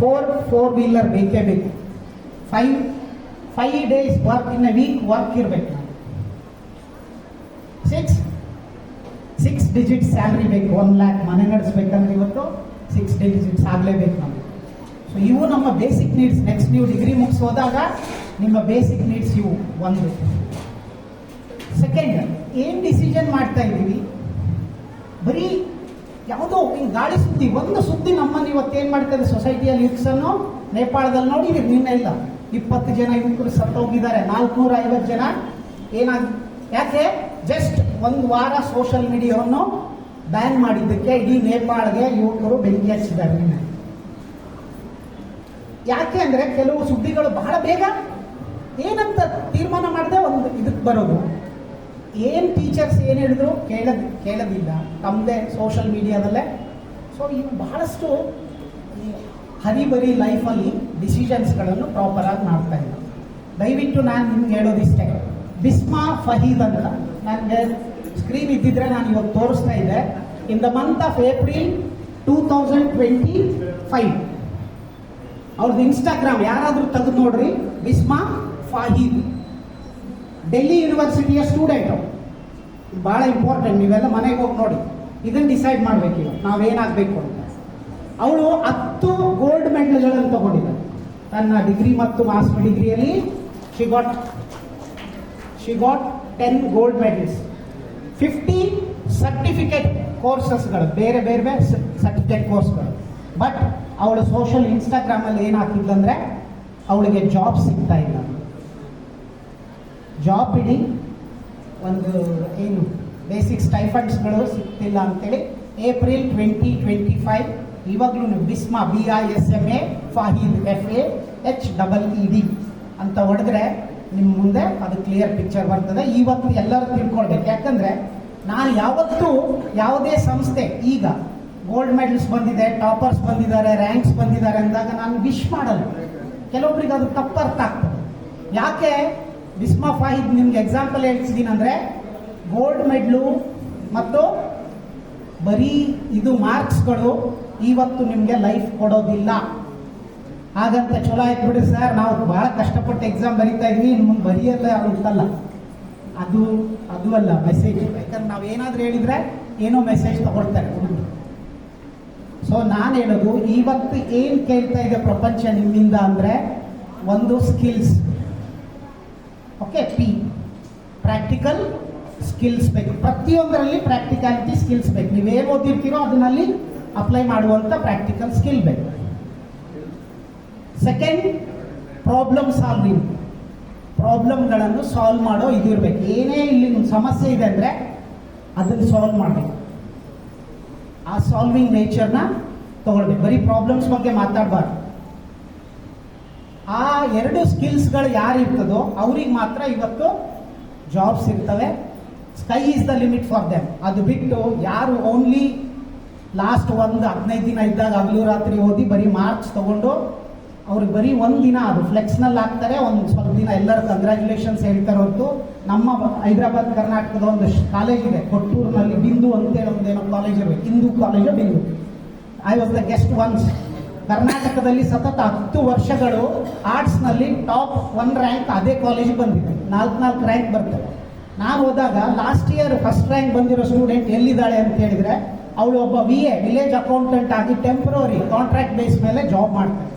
4 ವೀಲರ್ ಬೇಕೇ ಬೇಕು. 5 days work in a week work ಇರಬೇಕು ನಮಗೆ. 6 ಡಿಜಿಟ್ ಸ್ಯಾಲ್ರಿ ಬೇಕು. 1 lakh ಮನೆ ನಡೆಸ್ಬೇಕಂದ್ರೆ ಇವತ್ತು 6 ಡಿಜಿಟ್ಸ್ ಆಗಲೇಬೇಕು ನಮಗೆ. ಸೊ ಇವು ನಮ್ಮ ಬೇಸಿಕ್ ನೀಡ್ಸ್. ನೆಕ್ಸ್ಟ್ ನೀವು ಡಿಗ್ರಿ ಮುಗಿಸೋದಾಗ ನಿಮ್ಮ ಬೇಸಿಕ್ ನೀಡ್ಸ್ ಇವು. ಒಂದು. ಸೆಕೆಂಡ್, ಏನು ಡಿಸಿಷನ್ ಮಾಡ್ತಾ ಇದ್ದೀವಿ, ಬರೀ ಯಾವುದೋ ಗಾಳಿ ಸುದ್ದಿ, ಒಂದು ಸುದ್ದಿ ನಮ್ಮನ್ನು ಇವತ್ತೇನು ಮಾಡ್ತಾರೆ ಸೊಸೈಟಿಯಲ್ಲಿ. ಯುಕ್ಸನ್ನು ನೇಪಾಳದಲ್ಲಿ ನೋಡಿದ್ದೀರಿ, ನಿನ್ನೆ ಇಲ್ಲ 20 ಜನ ಯುವಕರು ಸತ್ತೋಗಿದ್ದಾರೆ, 450 ಜನ ಏನಾಗಿ. ಯಾಕೆ? ಜಸ್ಟ್ ಒಂದು ವಾರ ಸೋಷಿಯಲ್ ಮೀಡಿಯಾವನ್ನು ಬ್ಯಾನ್ ಮಾಡಿದ್ದಕ್ಕೆ ಇಡೀ ನೇಪಾಳಗೆ ಯುವಕರು ಬೆಂಕಿ ಹಚ್ಚಿದ್ದಾರೆ ನಿನ್ನೆ. ಯಾಕೆ ಅಂದರೆ ಕೆಲವು ಸುದ್ದಿಗಳು ಬಹಳ ಬೇಗ ಏನಂತ ತೀರ್ಮಾನ ಮಾಡದೆ ಒಂದು ಇದಕ್ಕೆ ಬರೋದು. ಏನು ಟೀಚರ್ಸ್ ಏನು ಹೇಳಿದ್ರು ಕೇಳೋದಿಲ್ಲ, ತಮ್ಮದೇ ಸೋಷಲ್ ಮೀಡಿಯಾದಲ್ಲೇ. ಸೊ ಇವು ಬಹಳಷ್ಟು ಈ ಹರಿಬರಿ ಲೈಫಲ್ಲಿ ಡಿಸಿಷನ್ಸ್ಗಳನ್ನು ಪ್ರಾಪರಾಗಿ ಮಾಡ್ತಾ ಇಲ್ಲ. ದಯವಿಟ್ಟು ನಾನು ನಿಮ್ಗೆ ಹೇಳೋದಿಷ್ಟೇ, ಬಿಸ್ಮಾ ಫಹೀದ್ ಅಂತ ನನಗೆ ಸ್ಕ್ರೀನ್ ಇದ್ದಿದ್ರೆ ನಾನು ಇವತ್ತು ತೋರಿಸ್ತಾ ಇದ್ದೆ. In the month of April 2025 ಅವ್ರದ್ದು ಇನ್ಸ್ಟಾಗ್ರಾಮ್ ಯಾರಾದರೂ ತೆಗೆದು ನೋಡ್ರಿ, ಬಿಸ್ಮಾ ಫಹೀದ್, ಡೆಲ್ಲಿ ಯೂನಿವರ್ಸಿಟಿಯ ಸ್ಟೂಡೆಂಟು. ಭಾಳ ಇಂಪಾರ್ಟೆಂಟ್, ನೀವೆಲ್ಲ ಮನೆಗೆ ಹೋಗಿ ನೋಡಿ, ಇದನ್ನು ಡಿಸೈಡ್ ಮಾಡಬೇಕು ನಾವೇನಾಗಬೇಕು ಅಂತ. ಅವಳು 10 ಗೋಲ್ಡ್ ಮೆಡಲ್ಗಳನ್ನು ತಗೊಂಡಿದ್ದಾಳೆ ತನ್ನ ಡಿಗ್ರಿ ಮತ್ತು ಮಾಸ್ಟರ್ ಡಿಗ್ರಿಯಲ್ಲಿ. She got 10 gold medals, 50 certificate ಕೋರ್ಸಸ್ಗಳು, ಬೇರೆ ಬೇರೆ ಸರ್ಟಿಫಿಕೇಟ್ ಕೋರ್ಸ್ಗಳು. ಬಟ್ ಅವಳು ಸೋಷಲ್ ಇನ್ಸ್ಟಾಗ್ರಾಮಲ್ಲಿ ಏನು ಹಾಕಿದ್ಲಂದ್ರೆ ಅವಳಿಗೆ ಜಾಬ್ ಸಿಗ್ತಾ ಇಲ್ಲ. ಜಾಬ್ ಬಿಡಿ, ಒಂದು ಏನು ಬೇಸಿಕ್ ಸ್ಟೈಫಂಡ್ಸ್ಗಳು ಸಿಗ್ತಿಲ್ಲ ಅಂತೇಳಿ ಏಪ್ರಿಲ್ 2025 ಇವಾಗಲೂ ಬಿಸ್ಮಾ BISMA ಫಹೀದ್ FAHEED ಅಂತ ಹೊಡೆದ್ರೆ ನಿಮ್ಮ ಮುಂದೆ ಅದು ಕ್ಲಿಯರ್ ಪಿಕ್ಚರ್ ಬರ್ತದೆ. ಇವತ್ತು ಎಲ್ಲರೂ ತಿಳ್ಕೊಳ್ಬೇಕು, ಯಾಕಂದರೆ ನಾನು ಯಾವತ್ತೂ ಯಾವುದೇ ಸಂಸ್ಥೆ ಈಗ ಗೋಲ್ಡ್ ಮೆಡಲ್ಸ್ ಬಂದಿದೆ, ಟಾಪರ್ಸ್ ಬಂದಿದ್ದಾರೆ, ರ್ಯಾಂಕ್ಸ್ ಬಂದಿದ್ದಾರೆ ಅಂದಾಗ ನಾನು ವಿಶ್ ಮಾಡಲ್ಲ. ಕೆಲವೊಬ್ರಿಗೆ ಅದು ತಪ್ಪರ್ಥ ಆಗ್ತದೆ. ಯಾಕೆ ಬಿಸ್ಮಾ ಫಹೀದ್ ನಿಮ್ಗೆ ಎಕ್ಸಾಂಪಲ್ ಹೇಳ್ತಿದ್ದೀನಿ ಅಂದರೆ, ಗೋಲ್ಡ್ ಮೆಡ್ಲು ಮತ್ತು ಬರೀ ಇದು ಮಾರ್ಕ್ಸ್ಗಳು ಇವತ್ತು ನಿಮಗೆ ಲೈಫ್ ಕೊಡೋದಿಲ್ಲ. ಹಾಗಂತ ಚಲೋ ಆಯ್ತು ಬಿಡಿ ಸರ್, ನಾವು ಭಾಳ ಕಷ್ಟಪಟ್ಟು ಎಕ್ಸಾಮ್ ಬರೀತಾ ಇದ್ವಿ, ಇನ್ನು ಮುಂದೆ ಬರೆಯಲ್ಲ ಅಂತಲ್ಲ, ಅದು ಅಲ್ಲ ಮೆಸೇಜ್. ಯಾಕಂದ್ರೆ ನಾವು ಏನಾದರೂ ಹೇಳಿದರೆ ಏನೋ ಮೆಸೇಜ್ ತಗೊಳ್ತಾರೆ ಹುಡುಗರು. ಸೊ ನಾನು ಹೇಳೋದು, ಇವತ್ತು ಏನು ಕೇಳ್ತಾ ಇದೆ ಪ್ರಪಂಚ ನಿಮ್ಮಿಂದ ಅಂದರೆ ಒಂದು ಸ್ಕಿಲ್ಸ್. ಓಕೆ, ಪ್ರಾಕ್ಟಿಕಲ್ ಸ್ಕಿಲ್ಸ್ ಬೇಕು. ಪ್ರತಿಯೊಂದರಲ್ಲಿ ಪ್ರಾಕ್ಟಿಕಾಲಿಟಿ ಸ್ಕಿಲ್ಸ್ ಬೇಕು. ನೀವೇನು ಓದಿರ್ತೀರೋ ಅದನ್ನಲ್ಲಿ ಅಪ್ಲೈ ಮಾಡುವಂಥ ಪ್ರಾಕ್ಟಿಕಲ್ ಸ್ಕಿಲ್ ಬೇಕು. Second, problem solving. ಪ್ರಾಬ್ಲಮ್ಗಳನ್ನು ಸಾಲ್ವ್ ಮಾಡೋ ಇದಿರಬೇಕು. ಏನೇ ಇಲ್ಲಿ ಒಂದು ಸಮಸ್ಯೆ ಇದೆ ಅಂದರೆ ಅದನ್ನು ಸಾಲ್ವ್ ಮಾಡಬೇಕು. ಆ ಸಾಲ್ವಿಂಗ್ ನೇಚರ್ನ ತಗೊಳ್ಬೇಕು. ಬರೀ ಪ್ರಾಬ್ಲಮ್ಸ್ ಬಗ್ಗೆ ಮಾತಾಡಬಾರ್ದು. ಆ 2 ಸ್ಕಿಲ್ಸ್ಗಳು ಯಾರು ಇರ್ತದೋ ಅವ್ರಿಗೆ ಮಾತ್ರ ಇವತ್ತು ಜಾಬ್ಸ್ ಇರ್ತವೆ. Sky is the limit for them. ಅದು ಬಿಟ್ಟು ಯಾರು ಓನ್ಲಿ ಲಾಸ್ಟ್ 15 ದಿನ ಇದ್ದಾಗ ಹಗಲು ರಾತ್ರಿ ಓದಿ ಬರೀ ಮಾರ್ಕ್ಸ್ ತಗೊಂಡು ಅವ್ರಿಗೆ ಬರೀ ಒಂದು ದಿನ ಅದು ಫ್ಲೆಕ್ಸ್ನಲ್ಲಿ ಹಾಕ್ತಾರೆ, ಒಂದು ಸ್ವಲ್ಪ ದಿನ ಎಲ್ಲರೂ ಕಂಗ್ರ್ಯಾಚುಲೇಷನ್ಸ್ ಹೇಳ್ತಾರೆ ಹೊರತು. ನಮ್ಮ ಹೈದರಾಬಾದ್ ಕರ್ನಾಟಕದ ಒಂದು ಕಾಲೇಜ್ ಇದೆ ಕೊಟ್ಟೂರಿನಲ್ಲಿ, ಬಿಂದು ಅಂತೇಳಿ ಒಂದೇನೋ ಕಾಲೇಜ್ ಇರಬೇಕು, ಹಿಂದೂ ಕಾಲೇಜು ಬಿಂದು. I was the guest once. ಕರ್ನಾಟಕದಲ್ಲಿ ಸತತ 10 ವರ್ಷಗಳು ಆರ್ಟ್ಸ್ನಲ್ಲಿ ಟಾಪ್ 1 ರ್ಯಾಂಕ್ ಅದೇ ಕಾಲೇಜಿಗೆ ಬಂದಿದೆ. 4 ರ್ಯಾಂಕ್ ಬರ್ತದೆ. ನಾನು ಹೋದಾಗ ಲಾಸ್ಟ್ ಇಯರ್ ಫಸ್ಟ್ ರ್ಯಾಂಕ್ ಬಂದಿರೋ ಸ್ಟೂಡೆಂಟ್ ಎಲ್ಲಿದ್ದಾಳೆ ಅಂತ ಹೇಳಿದರೆ, ಅವಳು ಒಬ್ಬ VA ವಿಲೇಜ್ ಅಕೌಂಟೆಂಟ್ ಆಗಿ ಟೆಂಪ್ರರಿ ಕಾಂಟ್ರಾಕ್ಟ್ ಬೇಸ್ ಮೇಲೆ ಜಾಬ್ ಮಾಡ್ತಾರೆ.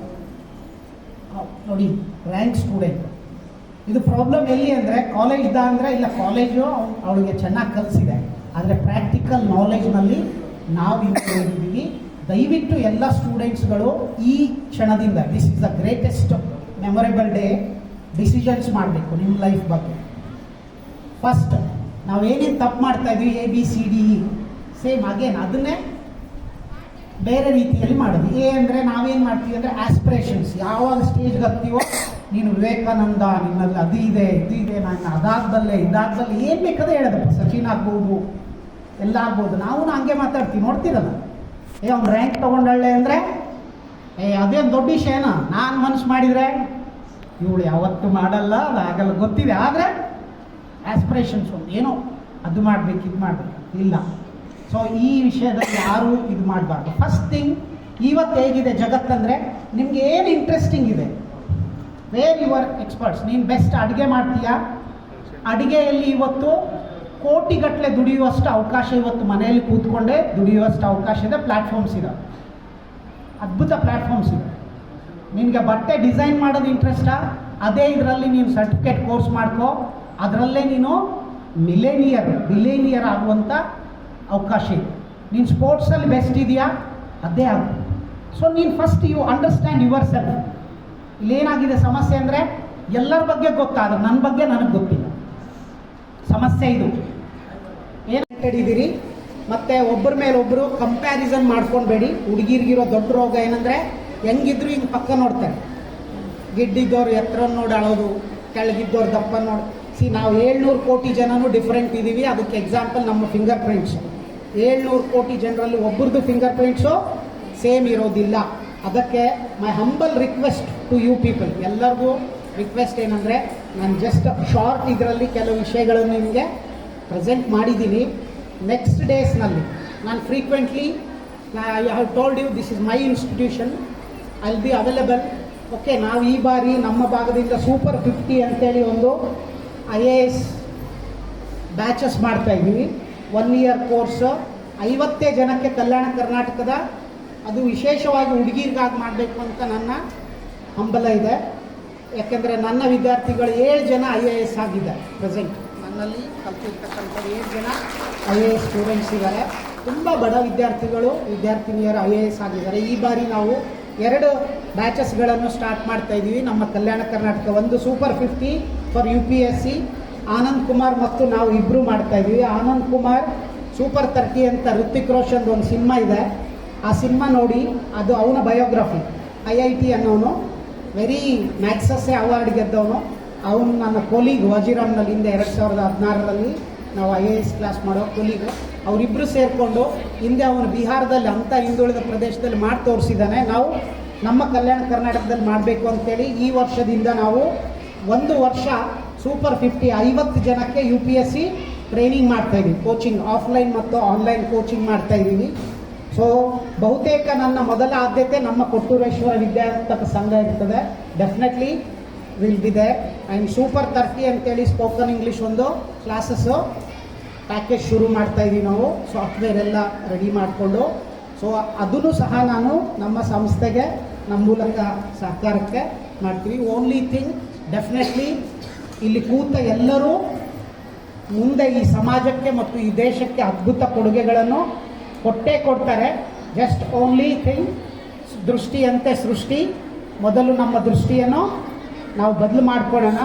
ನೋಡಿ, ರ್ಯಾಂಕ್ ಸ್ಟೂಡೆಂಟ್. ಇದು ಪ್ರಾಬ್ಲಮ್ ಎಲ್ಲಿ ಅಂದರೆ ಕಾಲೇಜ್ದ ಅಂದರೆ ಇಲ್ಲ, ಕಾಲೇಜು ಅವಳಿಗೆ ಚೆನ್ನಾಗಿ ಕಲಿಸಿದೆ, ಆದರೆ ಪ್ರಾಕ್ಟಿಕಲ್ ನಾಲೆಜ್ನಲ್ಲಿ ನಾವು ಇದ್ದೀವಿ. ದಯವಿಟ್ಟು ಎಲ್ಲ ಸ್ಟೂಡೆಂಟ್ಸ್ಗಳು ಈ ಕ್ಷಣದಿಂದ, this is the greatest memorable day, decisions ಮಾಡಬೇಕು ನಿಮ್ಮ ಲೈಫ್ ಬಗ್ಗೆ. ಫಸ್ಟ್ ನಾವೇನೇನು ತಪ್ಪು ಮಾಡ್ತಾ ಇದ್ವಿ, ABCD ಸೇಮ್ ಅಗೇನ್ ಅದನ್ನೇ ಬೇರೆ ರೀತಿಯಲ್ಲಿ ಮಾಡೋದು. ಅಂದರೆ ನಾವೇನು ಮಾಡ್ತೀವಿ ಅಂದರೆ ಆಸ್ಪಿರೇಷನ್ಸ್. ಯಾವಾಗ ಸ್ಟೇಜ್ಗೆ ಹತ್ತೀವೋ, ನೀನು ವಿವೇಕಾನಂದ, ನಿನ್ನಲ್ಲಿ ಅದು ಇದೆ ಇದು ಇದೆ, ನಾನು ಅದಾಗಬಲ್ಲೆ ಇದಾಗಬಲ್ಲೆ, ಏನು ಬೇಕಾದ್ರೆ ಹೇಳೋದಪ್ಪ, ಸಚಿನ್ ಆಗ್ಬೋದು, ಎಲ್ಲ ಆಗ್ಬೋದು. ನಾವು ಹಂಗೆ ಮಾತಾಡ್ತೀವಿ, ನೋಡ್ತೀರಲ್ಲ, ಅವ್ನು ರ್ಯಾಂಕ್ ತೊಗೊಂಡಳ್ಳೆ ಅಂದರೆ ಅದೇನು ದೊಡ್ಡ ವಿಷಯನ. ನಾನು ಮನಸ್ಸು ಮಾಡಿದರೆ ಇವಳು ಯಾವತ್ತೂ ಮಾಡಲ್ಲ, ಅದು ಆಗಲ್ಲ ಗೊತ್ತಿದೆ. ಆದರೆ ಆಸ್ಪಿರೇಷನ್ಸ್ ಒಂದು ಏನೋ ಅದು ಮಾಡಬೇಕು ಇದು ಮಾಡಬೇಕು ಇಲ್ಲ. ಸೊ ಈ ವಿಷಯದಲ್ಲಿ ಯಾರೂ ಇದು ಮಾಡಬಾರ್ದು. ಫಸ್ಟ್ ಥಿಂಗ್, ಇವತ್ತು ಹೇಗಿದೆ ಜಗತ್ತಂದರೆ, ನಿಮ್ಗೆ ಏನು ಇಂಟ್ರೆಸ್ಟಿಂಗ್ ಇದೆ, ವೇರ್ ಯುವರ್ ಎಕ್ಸ್ಪರ್ಟ್ಸ್. ನೀನು ಬೆಸ್ಟ್ ಅಡುಗೆ ಮಾಡ್ತೀಯಾ, ಅಡುಗೆಯಲ್ಲಿ ಇವತ್ತು ಕೋಟಿಗಟ್ಟಲೆ ದುಡಿಯುವಷ್ಟು ಅವಕಾಶ, ಇವತ್ತು ಮನೆಯಲ್ಲಿ ಕೂತ್ಕೊಂಡೇ ದುಡಿಯುವಷ್ಟು ಅವಕಾಶ ಇದೆ. ಪ್ಲ್ಯಾಟ್ಫಾರ್ಮ್ಸ್ ಇದೆ, ಅದ್ಭುತ ಪ್ಲ್ಯಾಟ್ಫಾರ್ಮ್ಸ್ ಇದೆ. ನಿನಗೆ ಬಟ್ಟೆ ಡಿಸೈನ್ ಮಾಡೋದು ಇಂಟ್ರೆಸ್ಟಾ, ಅದೇ ಇದರಲ್ಲಿ ನೀನು ಸರ್ಟಿಫಿಕೇಟ್ ಕೋರ್ಸ್ ಮಾಡ್ಕೋ, ಅದರಲ್ಲೇ ನೀನು ಬಿಲೇನಿಯರ್ ಆಗುವಂಥ ಅವಕಾಶ ಇದೆ. ನೀನು ಸ್ಪೋರ್ಟ್ಸಲ್ಲಿ ಬೆಸ್ಟ್ ಇದೆಯಾ, ಅದೇ ಆಗು. ಸೊ ನೀನು first you understand yourself. ಇಲ್ಲೇನಾಗಿದೆ ಸಮಸ್ಯೆ ಅಂದರೆ, ಎಲ್ಲರ ಬಗ್ಗೆ ಗೊತ್ತಾದ್ರೆ ನನ್ನ ಬಗ್ಗೆ ನನಗೆ ಗೊತ್ತಿಲ್ಲ. ಸಮಸ್ಯೆ ಇದು. ಏನು ಹೇಳಿದ್ದೀರಿ, ಮತ್ತು ಒಬ್ಬರ ಮೇಲೆ ಒಬ್ಬರು ಕಂಪ್ಯಾರಿಸನ್ ಮಾಡ್ಕೊಳ್ಬೇಡಿ. ಹುಡುಗಿರಿಗಿರೋ ದೊಡ್ಡ ರೋಗ ಏನಂದರೆ, ಹೆಂಗಿದ್ರು ಹಿಂಗೆ ಪಕ್ಕ ನೋಡ್ತಾರೆ, ಗಿಡ್ಡಿದ್ದವ್ರು ಎತ್ತರ ನೋಡಿ ಅಳೋದು, ಕೆಳಗಿದ್ದವ್ರ ದಪ್ಪ ನೋಡಿ. ನಾವು 700 ಕೋಟಿ ಜನನೂ ಡಿಫ್ರೆಂಟ್ ಇದ್ದೀವಿ. ಅದಕ್ಕೆ ಎಕ್ಸಾಂಪಲ್ ನಮ್ಮ ಫಿಂಗರ್ ಪ್ರಿಂಟ್ಸ್. 700 ಕೋಟಿ ಜನರಲ್ಲಿ ಒಬ್ಬರದ್ದು ಫಿಂಗರ್ ಪ್ರಿಂಟ್ಸು ಸೇಮ್ ಇರೋದಿಲ್ಲ. ಅದಕ್ಕೆ my humble request to you people, ಎಲ್ಲರಿಗೂ ರಿಕ್ವೆಸ್ಟ್ ಏನಂದರೆ, ನಾನು ಜಸ್ಟ್ ಶಾರ್ಟ್ ಇದರಲ್ಲಿ ಕೆಲವು ವಿಷಯಗಳನ್ನು ನಿಮಗೆ ಪ್ರೆಸೆಂಟ್ ಮಾಡಿದ್ದೀನಿ. ನೆಕ್ಸ್ಟ್ ಡೇಸ್ನಲ್ಲಿ ನಾನು frequently I have told you this is my institution, I will be available. Okay, ನಾವು ಈ ಬಾರಿ ನಮ್ಮ ಭಾಗದಿಂದ ಸೂಪರ್ 50 ಅಂತೇಳಿ ಒಂದು IAS ಬ್ಯಾಚಸ್ ಮಾಡ್ತಾಯಿದ್ದೀವಿ. 1 ಇಯರ್ ಕೋರ್ಸ್ 50 ಜನಕ್ಕೆ ಕಲ್ಯಾಣ ಕರ್ನಾಟಕದ, ಅದು ವಿಶೇಷವಾಗಿ ಹುಡುಗಿರಿಗಾಗಿ ಮಾಡಬೇಕು ಅಂತ ನನ್ನ ಹಂಬಲ ಇದೆ. ಯಾಕೆಂದರೆ ನನ್ನ ವಿದ್ಯಾರ್ಥಿಗಳು 7 ಜನ IAS ಆಗಿದ್ದಾರೆ. ಪ್ರೆಸೆಂಟ್ ನನ್ನಲ್ಲಿ ಕಲ್ತಿರ್ತಕ್ಕಂಥ 7 ಜನ IAS ಸ್ಟೂಡೆಂಟ್ಸ್ ಇದ್ದಾರೆ. ತುಂಬ ಬಡ ವಿದ್ಯಾರ್ಥಿಗಳು, ವಿದ್ಯಾರ್ಥಿನಿಯರು IAS ಆಗಿದ್ದಾರೆ. ಈ ಬಾರಿ ನಾವು 2 ಬ್ಯಾಚಸ್ಗಳನ್ನು ಸ್ಟಾರ್ಟ್ ಮಾಡ್ತಾ ಇದ್ದೀವಿ ನಮ್ಮ ಕಲ್ಯಾಣ ಕರ್ನಾಟಕ. ಒಂದು super 50 for UPSC, Anand Kumar ಮತ್ತು ನಾವು ಇಬ್ಬರು ಮಾಡ್ತಾ ಇದ್ದೀವಿ. ಆನಂದ್ ಕುಮಾರ್ ಸೂಪರ್ 30 ಅಂತ ಋತಿಕ್ ರೋಷನ್ ಒಂದು ಸಿನಿಮಾ ಇದೆ, ಆ ಸಿನಿಮಾ ನೋಡಿ, ಅದು ಅವನ ಬಯೋಗ್ರಫಿ. IIT ಅನ್ನೋನು, ವೆರಿ ಮ್ಯಾಕ್ಸಸ್ಸೆ ಅವಾರ್ಡ್ ಗೆದ್ದವನು. ಅವನು ನನ್ನ ಕೊಲೀಗ್ ವಜಿರಾಮ್ನಲ್ಲಿ ಹಿಂದೆ 2016ರಲ್ಲಿ ನಾವು IAS ಕ್ಲಾಸ್ ಮಾಡೋ ಕೊಲೀಗು. ಅವರಿಬ್ಬರು ಸೇರಿಕೊಂಡು ಹಿಂದೆ ಅವನು ಬಿಹಾರದಲ್ಲಿ ಅಂಥ ಹಿಂದುಳಿದ ಪ್ರದೇಶದಲ್ಲಿ ಮಾಡಿ ತೋರಿಸಿದ್ದಾನೆ. ನಾವು ನಮ್ಮ ಕಲ್ಯಾಣ ಕರ್ನಾಟಕದಲ್ಲಿ ಮಾಡಬೇಕು ಅಂತೇಳಿ ಈ ವರ್ಷದಿಂದ ನಾವು 1 ವರ್ಷ ಸೂಪರ್ 50 ಜನಕ್ಕೆ UPSC ಟ್ರೈನಿಂಗ್ ಮಾಡ್ತಾಯಿದ್ದೀವಿ. ಕೋಚಿಂಗ್ ಆಫ್ಲೈನ್ ಮತ್ತು ಆನ್ಲೈನ್ ಕೋಚಿಂಗ್ ಮಾಡ್ತಾಯಿದ್ದೀವಿ. ಸೊ ಬಹುತೇಕ ನನ್ನ ಮೊದಲ ಆದ್ಯತೆ ನಮ್ಮ ಕೊಟ್ಟೂರೇಶ್ವರ ವಿದ್ಯಾರ್ಥಕ ಸಂಘ ಇರ್ತದೆ. Definitely will be there. And super 30 ಅಂತೇಳಿ ಸ್ಪೋಕನ್ ಇಂಗ್ಲೀಷ್ ಒಂದು ಕ್ಲಾಸಸ್ಸು ಪ್ಯಾಕೇಜ್ ಶುರು ಮಾಡ್ತಾಯಿದ್ದೀವಿ ನಾವು, ಸಾಫ್ಟ್ವೇರ್ ಎಲ್ಲ ರೆಡಿ ಮಾಡಿಕೊಂಡು. ಸೊ ಅದನ್ನು ಸಹ ನಾನು ನಮ್ಮ ಸಂಸ್ಥೆಗೆ ನಮ್ಮ ಮೂಲಕ ಸಹಕಾರಕ್ಕೆ ಮಾಡ್ತೀವಿ. ಓನ್ಲಿ ಥಿಂಗ್, ಡೆಫಿನೆಟ್ಲಿ ಇಲ್ಲಿ ಕೂತ ಎಲ್ಲರೂ ಮುಂದೆ ಈ ಸಮಾಜಕ್ಕೆ ಮತ್ತು ಈ ದೇಶಕ್ಕೆ ಅದ್ಭುತ ಕೊಡುಗೆಗಳನ್ನು ಕೊಟ್ಟೇ ಕೊಡ್ತಾರೆ. ಜಸ್ಟ್ ಓನ್ಲಿ ಥಿಂಗ್, ದೃಷ್ಟಿಯಂತೆ ಸೃಷ್ಟಿ. ಮೊದಲು ನಮ್ಮ ದೃಷ್ಟಿಯನ್ನು ನಾವು ಬದಲು ಮಾಡ್ಕೊಳ್ಳೋಣ.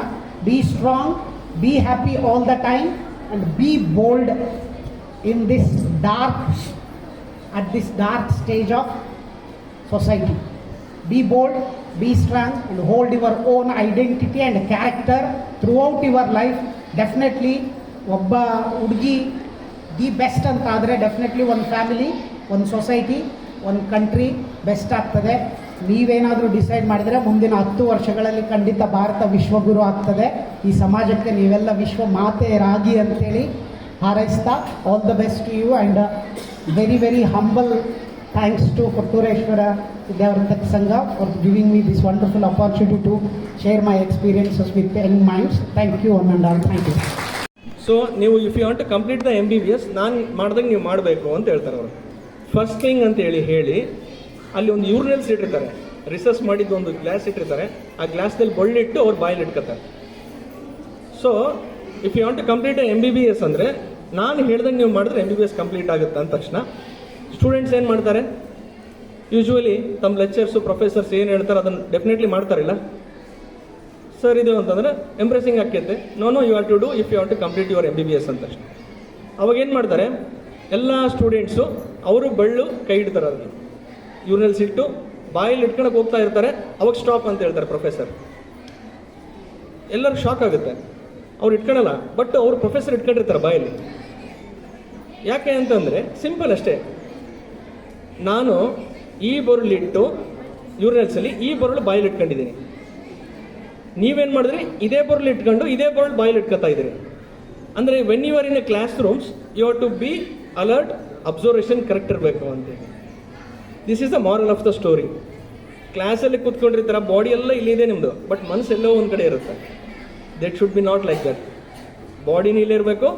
Be strong, be happy all the time and B bold in this dark, at this dark stage of society. Be bold, be strong and hold your own identity and character throughout your life. Definitely ಒಬ್ಬ ಹುಡುಗಿ the best ಅಂತ ಆದರೆ definitely ಒಂದು family, ಒಂದು society, ಒಂದು country best ಆಗ್ತದೆ. ನೀವೇನಾದರೂ decide ಮಾಡಿದರೆ ಮುಂದಿನ 10 ವರ್ಷಗಳಲ್ಲಿ ಖಂಡಿತ ಭಾರತ ವಿಶ್ವಗುರು ಆಗ್ತದೆ. ಈ ಸಮಾಜಕ್ಕೆ ನೀವೆಲ್ಲ ವಿಶ್ವ ಮಾತೆಯರಾಗಿ ಅಂತೇಳಿ ಹಾರೈಸ್ತಾ, all the best to you and very very humble thanks to Kotturaeshwara Vidyavartak Sangha for giving me this wonderful opportunity to share my experiences with young minds. Thank you one and all. Thank you. So ನೀವು if you want to complete the MBBS ನಾನು ಮಾಡ್ದಂಗೆ ನೀವು ಮಾಡಬೇಕು ಅಂತ ಹೇಳ್ತಾರೆ ಅವರು. First thing ಅಂತ ಹೇಳಿ ಅಲ್ಲಿ ಒಂದು ಯೂರಿನಲ್ಸ್ ಇಟ್ಟಿರ್ತಾರೆ, ರಿಸರ್ಚ್ ಮಾಡಿದ್ದು ಒಂದು ಗ್ಲಾಸ್ ಇಟ್ಟಿರ್ತಾರೆ. ಆ ಗ್ಲಾಸ್ದಲ್ಲಿ ಬೊಳ್ಳಿಟ್ಟು ಅವ್ರು ಬಾಯಲ್ಲಿ ಇಟ್ಕೊತಾರೆ. So if you want to complete MBBS ಅಂದರೆ ನಾನು ಹೇಳ್ದಂಗೆ ನೀವು ಮಾಡಿದ್ರೆ MBBS ಕಂಪ್ಲೀಟ್ ಆಗುತ್ತೆ ಅಂದ ತಕ್ಷಣ ಸ್ಟೂಡೆಂಟ್ಸ್ ಏನು ಮಾಡ್ತಾರೆ, ಯೂಶ್ವಲಿ ತಮ್ಮ ಲೆಕ್ಚರ್ಸು ಪ್ರೊಫೆಸರ್ಸ್ ಏನು ಹೇಳ್ತಾರೆ ಅದನ್ನು ಡೆಫಿನೆಟ್ಲಿ ಮಾಡ್ತಾರಿಲ್ಲ. ಸರ್ ಇದು ಅಂತಂದರೆ ಎಂಪ್ರೆಸಿಂಗ್ ಆಕೈತೆ, no you have to do if you have to complete your MBBS ಅಂದ ತಕ್ಷಣ ಅವಾಗ ಏನು ಮಾಡ್ತಾರೆ, ಎಲ್ಲ ಸ್ಟೂಡೆಂಟ್ಸು ಅವರು ಬಳ್ಳು ಕೈ ಇಡ್ತಾರೆ, ಅದನ್ನು ಯೂರಿನಲ್ಸ್ ಇಟ್ಟು ಬಾಯಲ್ಲಿ ಇಟ್ಕೊಳಕ್ಕೆ ಹೋಗ್ತಾ ಇರ್ತಾರೆ. ಅವಾಗ ಸ್ಟಾಪ್ ಅಂತ ಹೇಳ್ತಾರೆ ಪ್ರೊಫೆಸರ್. ಎಲ್ಲರೂ ಶಾಕ್ ಆಗುತ್ತೆ, ಅವ್ರು ಇಟ್ಕೊಳಲ್ಲ, ಬಟ್ ಅವರು ಪ್ರೊಫೆಸರ್ ಇಟ್ಕೊಂಡಿರ್ತಾರೆ ಬಾಯಲ್ಲಿ. ಯಾಕೆ ಅಂತಂದರೆ ಸಿಂಪಲ್ ಅಷ್ಟೇ, ನಾನು ಈ ಬೊರಳಿಟ್ಟು ಯೂರಿನಲ್ಸಲ್ಲಿ ಈ ಬೊರಳು ಬಾಯಲ್ಲಿ ಇಟ್ಕೊಂಡಿದ್ದೀನಿ, ನೀವೇನು ಮಾಡಿದ್ರಿ ಇದೇ ಬೊರಳು ಇಟ್ಕೊಂಡು ಇದೇ ಬೊರಳು ಬಾಯಲ್ಲಿ ಇಟ್ಕೊತಾ ಇದ್ದೀರಿ. ಅಂದರೆ when you are in a classrooms you have to be alert, observation correct ಇರಬೇಕು ಅಂತೇಳಿ. This is the moral of the story. ಕ್ಲಾಸಲ್ಲಿ ಕೂತ್ಕೊಂಡಿರ್ತಾರೆ, ಬಾಡಿ ಎಲ್ಲ ಇಲ್ಲಿದೆ ನಿಮ್ಮದು, ಬಟ್ ಮನಸ್ಸೆಲ್ಲೋ ಒಂದು ಕಡೆ ಇರುತ್ತೆ. That should be not like that. ಬಾಡಿನೂ ಇಲ್ಲಿರಬೇಕು,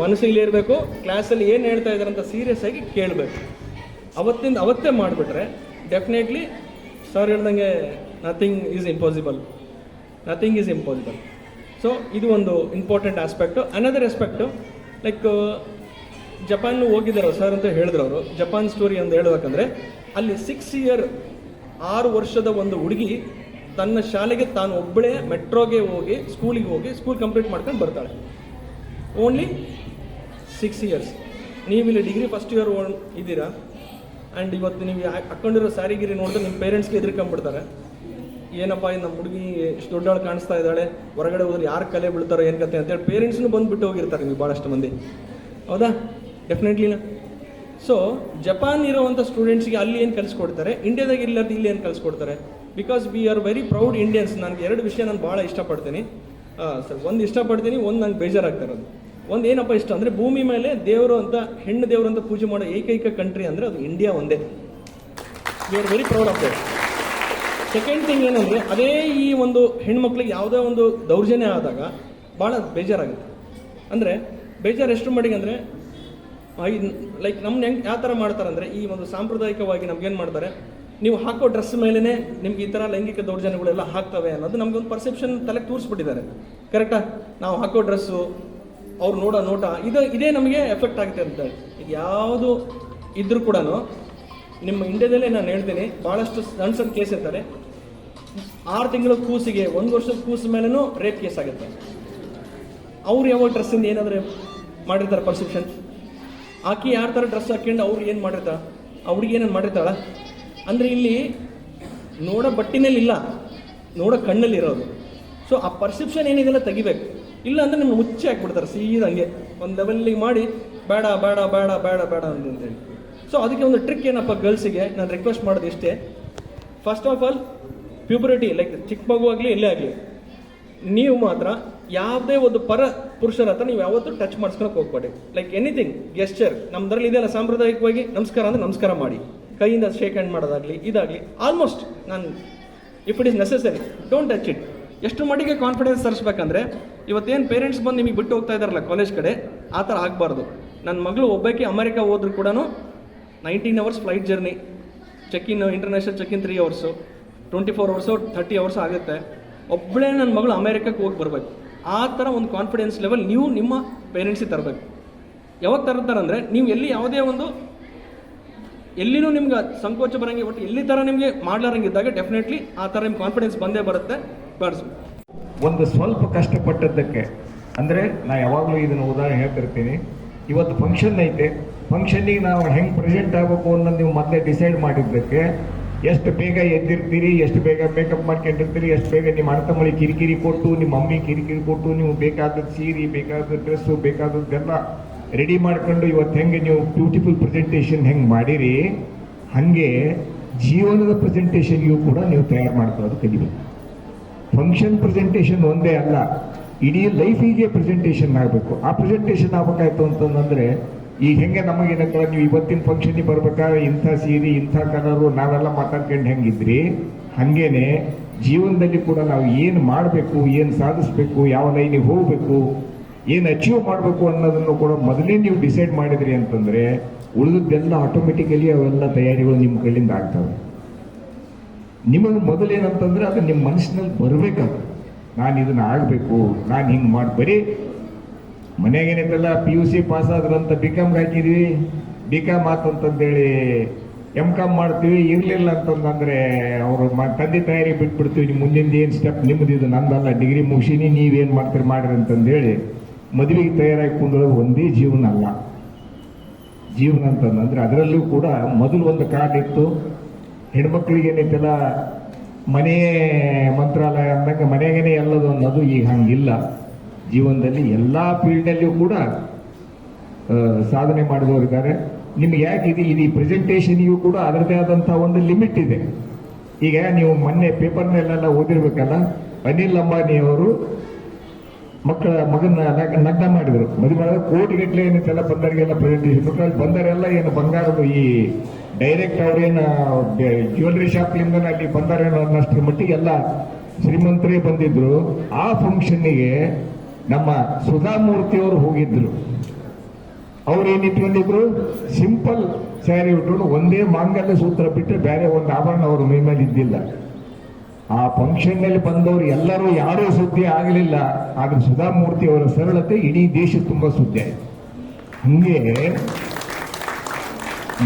ಮನಸ್ಸು ಇಲ್ಲಿರಬೇಕು. ಕ್ಲಾಸಲ್ಲಿ ಏನು ಹೇಳ್ತಾ ಇದ್ದಾರೆ ಅಂತ ಸೀರಿಯಸ್ ಆಗಿ ಕೇಳಬೇಕು. ಅವತ್ತೇ ಮಾಡಿಬಿಟ್ರೆ ಡೆಫಿನೆಟ್ಲಿ ಸರ್ ಹೇಳ್ದಂಗೆ ನಥಿಂಗ್ ಈಸ್ ಇಂಪಾಸಿಬಲ್. ಸೊ ಇದು ಒಂದು important aspect. Another aspect like Japan ಹೋಗಿದ್ದಾರೆ ಸರ್ ಅಂತ ಹೇಳಿದ್ರು ಅವರು. ಜಪಾನ್ ಸ್ಟೋರಿ ಅಂತ ಹೇಳ್ಬೇಕಂದ್ರೆ ಅಲ್ಲಿ 6 ಇಯರ್ 6 ವರ್ಷದ ಒಂದು ಹುಡುಗಿ ತನ್ನ ಶಾಲೆಗೆ ತಾನು ಒಬ್ಬಳೇ ಮೆಟ್ರೋಗೆ ಹೋಗಿ ಸ್ಕೂಲಿಗೆ ಹೋಗಿ ಸ್ಕೂಲ್ ಕಂಪ್ಲೀಟ್ ಮಾಡ್ಕೊಂಡು ಬರ್ತಾಳೆ. Only 6 years. ನೀವಿಲ್ಲಿ ಡಿಗ್ರಿ ಫಸ್ಟ್ ಇಯರ್ ಇದ್ದೀರಾ, ಆ್ಯಂಡ್ ಇವತ್ತು ನೀವು ಹಾಕ್ಕೊಂಡಿರೋ ಸ್ಯಾರಿಗಿರಿ ನೋಡಿದ್ರೆ ನಿಮ್ಮ ಪೇರೆಂಟ್ಸ್ಗೆ ಎದುರ್ಕೊಂಡ್ಬಿಡ್ತಾರೆ. ಏನಪ್ಪ ನಮ್ಮ ಹುಡುಗಿ ಇಷ್ಟು ದೊಡ್ಡವಳು ಕಾಣಿಸ್ತಾ ಇದ್ದಾಳೆ, ಹೊರಗಡೆ ಹೋದ್ರೆ ಯಾರು ಕಲೆ ಬೀಳ್ತಾರೋ ಏನು ಕತೆ ಅಂತೇಳಿ ಪೇರೆಂಟ್ಸ್ನು ಬಂದುಬಿಟ್ಟು ಹೋಗಿರ್ತಾರೆ ನೀವು ಭಾಳಷ್ಟು ಮಂದಿ, ಹೌದಾ? ಡೆಫಿನೆಟ್ಲಿನ. ಸೊ ಜಪಾನ್ ಇರುವಂಥ ಸ್ಟೂಡೆಂಟ್ಸ್ಗೆ ಅಲ್ಲಿ ಏನು ಕಲಿಸ್ಕೊಡ್ತಾರೆ, ಇಂಡಿಯಾದಾಗ ಇಲ್ಲದ ಇಲ್ಲಿ ಏನು ಕಲಿಸ್ಕೊಡ್ತಾರೆ? Because we are very proud Indians. ನನಗೆ 2 ವಿಷಯ ನಾನು ಭಾಳ ಇಷ್ಟಪಡ್ತೀನಿ. ಸರ್, ಒಂದು ಇಷ್ಟಪಡ್ತೀನಿ, ಒಂದು ನಂಗೆ ಬೇಜಾರಾಗ್ತಾ ಇರೋದು. ಒಂದು ಏನಪ್ಪ ಇಷ್ಟ ಅಂದರೆ, ಭೂಮಿ ಮೇಲೆ ದೇವರು ಅಂತ, ಹೆಣ್ಣು ದೇವರು ಅಂತ ಪೂಜೆ ಮಾಡೋ ಏಕೈಕ ಕಂಟ್ರಿ ಅಂದರೆ ಅದು ಇಂಡಿಯಾ ಒಂದೇ. V are very proud of that. Second thing ಏನಂದರೆ, ಅದೇ ಈ ಒಂದು ಹೆಣ್ಮಕ್ಳಿಗೆ ಯಾವುದೇ ಒಂದು ದೌರ್ಜನ್ಯ ಆದಾಗ ಭಾಳ ಬೇಜಾರಾಗುತ್ತೆ. ಅಂದರೆ ಬೇಜಾರು ಎಷ್ಟು ಮಟ್ಟಿಗೆ ಅಂದರೆ, ಲೈಕ್ ನಮ್ಮನ್ನ ಹೆಂಗೆ ಯಾವ ಥರ ಮಾಡ್ತಾರೆ ಅಂದರೆ, ಈ ಒಂದು ಸಾಂಪ್ರದಾಯಿಕವಾಗಿ ನಮ್ಗೇನು ಮಾಡ್ತಾರೆ, ನೀವು ಹಾಕೋ ಡ್ರೆಸ್ ಮೇಲೇ ನಿಮ್ಗೆ ಈ ಥರ ಲೈಂಗಿಕ ದೌರ್ಜನ್ಯಗಳೆಲ್ಲ ಆಗ್ತವೆ ಅನ್ನೋದು ನಮಗೊಂದು ಪರ್ಸೆಪ್ಷನ್ ತಲೆಗೆ ತೋರಿಸ್ಬಿಟ್ಟಿದ್ದಾರೆ. ಕರೆಕ್ಟಾ? ನಾವು ಹಾಕೋ ಡ್ರೆಸ್ಸು, ಅವ್ರು ನೋಡೋ ನೋಟ, ಇದೇ ನಮಗೆ ಎಫೆಕ್ಟ್ ಆಗುತ್ತೆ ಅಂತ. ಈಗ ಯಾವುದು ಇದ್ರೂ ಕೂಡ ನಿಮ್ಮ ಇಂಡಿಯಾದಲ್ಲೇ ನಾನು ಹೇಳ್ತೀನಿ, ಭಾಳಷ್ಟು ಸಣ್ಣ ಸಣ್ಣ ಕೇಸ್ ಇರ್ತಾರೆ. 6 ತಿಂಗಳ ಕೂಸಿಗೆ, 1 ವರ್ಷದ ಕೂಸು ಮೇಲೂ ರೇಪ್ ಕೇಸ್ ಆಗುತ್ತೆ. ಅವ್ರು ಯಾವ ಡ್ರೆಸ್ಸಿಂದ ಏನಾದರೂ ಮಾಡಿರ್ತಾರೆ ಪರ್ಸೆಪ್ಷನ್. ಆಕೆ ಯಾರ ಥರ ಡ್ರೆಸ್ ಹಾಕ್ಕೊಂಡು ಅವ್ರು ಏನು ಮಾಡಿರ್ತಾಳೆ, ಆ ಹುಡುಗಿ ಏನೇನು ಮಾಡಿರ್ತಾಳ ಅಂದರೆ, ಇಲ್ಲಿ ನೋಡೋ ಬಟ್ಟಿನಲ್ಲಿ ಇಲ್ಲ, ನೋಡೋ ಕಣ್ಣಲ್ಲಿ ಇರೋದು. ಸೊ ಆ ಪರ್ಸೆಪ್ಷನ್ ಏನಿದೆಲ್ಲ ತೆಗಿಬೇಕು. ಇಲ್ಲ ಅಂದರೆ ನಿಮ್ಗೆ ಮುಚ್ಚಿ ಹಾಕ್ಬಿಡ್ತಾರೆ ಸೀದಾ ಹಂಗೆ ಒಂದು ಲೆವೆಲ್ಲಿಗೆ ಮಾಡಿ, ಬೇಡ ಬೇಡ ಬೇಡ ಬೇಡ ಬೇಡ ಅಂತೇಳಿ. ಸೊ ಅದಕ್ಕೆ ಒಂದು ಟ್ರಿಕ್ ಏನಪ್ಪ, ಗರ್ಲ್ಸಿಗೆ ನಾನು ರಿಕ್ವೆಸ್ಟ್ ಮಾಡೋದು ಇಷ್ಟೇ. ಫಸ್ಟ್ ಆಫ್ ಆಲ್ ಪ್ಯೂಬರಿಟಿ, ಲೈಕ್ ಚಿಕ್ಕ ಮಗು ಆಗಲಿ ಎಲ್ಲೇ ಆಗಲಿ, ನೀವು ಮಾತ್ರ ಯಾವುದೇ ಒಂದು ಪುರುಷರ ಹತ್ರ ನೀವು ಯಾವತ್ತೂ ಟಚ್ ಮಾಡಿಸ್ಕೊಳಕ್ಕೆ ಹೋಗ್ಬೇಡಿ. ಲೈಕ್ ಎನಿಥಿಂಗ್ ಗೆಸ್ಚರ್, ನಮ್ದ್ರಲ್ಲಿ ಇದೆಲ್ಲ ಸಾಂಪ್ರದಾಯಿಕವಾಗಿ ನಮಸ್ಕಾರ ಅಂದರೆ ನಮಸ್ಕಾರ ಮಾಡಿ, ಕೈಯಿಂದ ಶೇಕ್ ಹ್ಯಾಂಡ್ ಮಾಡೋದಾಗಲಿ ಇದಾಗಲಿ, ಆಲ್ಮೋಸ್ಟ್ ನಾನು if it is necessary don't touch it. ಎಷ್ಟು ಮಟ್ಟಿಗೆ ಕಾನ್ಫಿಡೆನ್ಸ್ ತರಿಸ್ಬೇಕಂದ್ರೆ, ಇವತ್ತೇನು ಪೇರೆಂಟ್ಸ್ ಬಂದು ನಿಮಗೆ ಬಿಟ್ಟು ಹೋಗ್ತಾ ಇದ್ದಾರಲ್ಲ ಕಾಲೇಜ್ ಕಡೆ, ಆ ಥರ ಆಗಬಾರ್ದು. ನನ್ನ ಮಗಳು ಒಬ್ಬಾಕಿ ಅಮೆರಿಕ ಹೋದ್ರೂ ಕೂಡ 19 hours flight journey, check-in, international check-in 3 hours, 24 hours, 30 hours ಆಗುತ್ತೆ. ಒಬ್ಬಳೇ ನನ್ನ ಮಗಳು ಅಮೇರಿಕಕ್ಕೆ ಹೋಗಿ ಬರಬೇಕು. ಆ ಥರ ಒಂದು ಕಾನ್ಫಿಡೆನ್ಸ್ ಲೆವೆಲ್ ನೀವು ನಿಮ್ಮ ಪೇರೆಂಟ್ಸಿಗೆ ತರಬೇಕು. ಯಾವಾಗ ತರ್ತಾರಂದರೆ, ನೀವು ಎಲ್ಲಿ ಯಾವುದೇ ಒಂದು ಎಲ್ಲಿನೂ ನಿಮ್ಗೆ ಸಂಕೋಚ ಬರೋಂಗೆ, ಒಟ್ಟು ಎಲ್ಲಿ ಥರ ನಿಮಗೆ ಮಾಡ್ಲಾರಂಗಿದ್ದಾಗ ಡೆಫಿನೆಟ್ಲಿ ಆ ಥರ ನಿಮ್ಮ ಕಾನ್ಫಿಡೆನ್ಸ್ ಬಂದೇ ಬರುತ್ತೆ. ಒಂದು ಸ್ವಲ್ಪ ಕಷ್ಟಪಟ್ಟದ್ದಕ್ಕೆ, ಅಂದರೆ ನಾ ಯಾವಾಗಲೂ ಇದನ್ನು ಉದಾಹರಣೆ ಹೇಳ್ತಿರ್ತೀನಿ. ಇವತ್ತು ಫಂಕ್ಷನ್ ಐತೆ, ಫಂಕ್ಷನ್ನಿಗೆ ನಾವು ಹೆಂಗೆ ಪ್ರೆಸೆಂಟ್ ಆಗಬೇಕು ಅನ್ನೋದು ನೀವು ಮೊದಲೇ ಡಿಸೈಡ್ ಮಾಡಿದ್ದಕ್ಕೆ, ಎಷ್ಟು ಬೇಗ ಎದ್ದಿರ್ತೀರಿ, ಎಷ್ಟು ಬೇಗ ಮೇಕಪ್ ಮಾಡ್ಕೊಂಡಿರ್ತೀರಿ, ಎಷ್ಟು ಬೇಗ ನಿಮ್ಮ ಅಣ್ಣ ಕಿರಿಕಿರಿ ಕೊಟ್ಟು, ನಿಮ್ಮ ಮಮ್ಮಿ ಕಿರಿಕಿರಿ ಕೊಟ್ಟು, ನೀವು ಬೇಕಾದದ್ದು ಸೀರೆ, ಬೇಕಾದ ಡ್ರೆಸ್ಸು, ಬೇಕಾದದ್ದೆಲ್ಲ ರೆಡಿ ಮಾಡ್ಕೊಂಡು ಇವತ್ತು ಹೆಂಗೆ ನೀವು ಬ್ಯೂಟಿಫುಲ್ ಪ್ರೆಸೆಂಟೇಷನ್ ಹೆಂಗೆ ಮಾಡಿರಿ, ಹಾಗೆ ಜೀವನದ ಪ್ರೆಸೆಂಟೇಷನ್ಗೂ ಕೂಡ ನೀವು ತಯಾರು ಮಾಡ್ಕೊಳ್ಳೋದು ಕಲಿಬೇಕು. ಫಂಕ್ಷನ್ ಪ್ರೆಸೆಂಟೇಷನ್ ಒಂದೇ ಅಲ್ಲ, ಇಡೀ ಲೈಫಿಗೆ ಪ್ರೆಸೆಂಟೇಷನ್ ಆಗಬೇಕು. ಆ ಪ್ರೆಸೆಂಟೇಷನ್ ಆಗಬೇಕಾಯ್ತು ಅಂತಂದ್ರೆ, ಈಗ ಹೆಂಗೆ ನಮಗೇನಂತ, ನೀವು ಇವತ್ತಿನ ಫಂಕ್ಷನಿಗೆ ಬರ್ಬೇಕಾದ್ರೆ ಇಂಥ ಸೀರೆ, ಇಂಥ ಕಲರು ನಾವೆಲ್ಲ ಮಾತಾಡ್ಕೊಂಡು ಹೆಂಗಿದ್ರಿ, ಹಾಗೇನೆ ಜೀವನದಲ್ಲಿ ಕೂಡ ನಾವು ಏನು ಮಾಡಬೇಕು, ಏನು ಸಾಧಿಸ್ಬೇಕು, ಯಾವ ಲೈನಿಗೆ ಹೋಗಬೇಕು, ಏನು ಅಚೀವ್ ಮಾಡಬೇಕು ಅನ್ನೋದನ್ನು ಕೂಡ ಮೊದಲೇ ನೀವು ಡಿಸೈಡ್ ಮಾಡಿದ್ರಿ ಅಂತಂದರೆ, ಉಳಿದದ್ದೆಲ್ಲ ಆಟೋಮೆಟಿಕಲಿ ಅವೆಲ್ಲ ತಯಾರಿಗಳು ನಿಮ್ಮ ಕೈಲಿಂದ ಆಗ್ತವೆ. ನಿಮಗೆ ಮೊದಲೇನಂತಂದ್ರೆ ಅದು ನಿಮ್ಮ ಮನಸ್ಸಿನಲ್ಲಿ ಬರಬೇಕದು, ನಾನು ಇದನ್ನು ಆಗಬೇಕು, ನಾನು ಹಿಂಗೆ ಮಾಡಿ. ಬರೀ ಮನೆಗೇನಿದ್ದಲ್ಲ PUC ಪಾಸ್ ಆದ್ರಂತ BCom ಹಾಕಿದ್ವಿ, BCom ಆತಂತಂದೇಳಿ MCom ಮಾಡ್ತೀವಿ, ಇರಲಿಲ್ಲ ಅಂತಂದ್ರೆ ಅವರು ತಂದೆ ತಾಯಿಗೆ ಬಿಟ್ಬಿಡ್ತೀವಿ, ನಿಮ್ಮ ಮುಂದಿನ ಏನು ಸ್ಟೆಪ್ ನಿಮ್ಮದು, ಇದು ನಂದಲ್ಲ, ಡಿಗ್ರಿ ಮುಗಿಸಿನಿ, ನೀವೇನು ಮಾಡ್ತೀರಿ ಮಾಡ್ರಿ ಅಂತಂದೇಳಿ ಮದುವೆಗೆ ತಯಾರಾಗಿ ಕುಂದ್ರೋದು ಒಂದೇ ಜೀವನ ಅಲ್ಲ. ಜೀವನ ಅಂತಂದ್ರೆ ಅದರಲ್ಲೂ ಕೂಡ ಮೊದಲು ಒಂದು ಕಾಲ ಇತ್ತು, ಹೆಣ್ಮಕ್ಳಿಗೆ ಏನೈತೆಲ್ಲ ಮನೆಯೇ ಮಂತ್ರಾಲಯ ಅಂದಂಗೆ ಮನೆಗೇನೆ ಎಲ್ಲದು ಅನ್ನೋದು ಈಗ ಹಂಗಿಲ್ಲ. ಜೀವನದಲ್ಲಿ ಎಲ್ಲ ಫೀಲ್ಡಲ್ಲಿಯೂ ಕೂಡ ಸಾಧನೆ ಮಾಡಿದವರಿದ್ದಾರೆ. ನಿಮ್ಗೆ ಯಾಕೆ ಇದು ಪ್ರೆಸೆಂಟೇಷನ್ಗೂ ಕೂಡ ಅದರದೇ ಆದಂಥ ಒಂದು ಲಿಮಿಟ್ ಇದೆ. ಈಗ ನೀವು ಮೊನ್ನೆ ಪೇಪರ್ನಲ್ಲೆಲ್ಲ ಓದಿರ್ಬೇಕಲ್ಲ, ಅನಿಲ್ ಅಂಬಾನಿ ಅವರು ಮಗನ ನಗ್ನ ಮಾಡಿದ್ರು, ಮದುವೆ ಮಾಡಿದ್ರೆ ಕೋಟಿಗಟ್ಟಲೆ ಏನೈತೆಲ್ಲ ಬಂದವರಿಗೆಲ್ಲ ಪ್ರೆಸೆಂಟೇಷನ್ ಬಂದವರೆಲ್ಲ ಏನು ಬಂಗಾರದ ಈ ಡೈರೆಕ್ಟ್ ಅವ್ರೇನು ಜ್ಯುವೆಲ್ರಿ ಶಾಪ್ಲಿಂದ ಅಲ್ಲಿ ಬಂದಾರೇನೋ ಅನ್ನೋಷ್ಟರ ಮಟ್ಟಿಗೆಲ್ಲ ಶ್ರೀಮಂತರೇ ಬಂದಿದ್ರು. ಆ ಫಂಕ್ಷನ್ನಿಗೆ ನಮ್ಮ ಸುಧಾಮೂರ್ತಿಯವರು ಹೋಗಿದ್ರು. ಅವ್ರು ಏನು ಇಟ್ಕೊಂಡಿದ್ರು, ಸಿಂಪಲ್ ಸ್ಯಾರಿ ಉಟ್ಕೊಂಡು ಒಂದೇ ಮಾಂಗಲ್ಯ ಸೂತ್ರ ಬಿಟ್ಟರೆ ಬೇರೆ ಒಂದು ಆಭರಣ ಅವ್ರ ಮೈ ಮೇಲೆ ಇದ್ದಿಲ್ಲ. ಆ ಫಂಕ್ಷನ್ನಲ್ಲಿ ಬಂದವರು ಎಲ್ಲರೂ ಯಾರೂ ಸುದ್ದಿ ಆಗಲಿಲ್ಲ, ಆದ್ರೆ ಸುಧಾಮೂರ್ತಿ ಅವರ ಸರಳತೆ ಇಡೀ ದೇಶ ತುಂಬ ಸುದ್ದಿ ಆಯಿತು. ಹಂಗೆ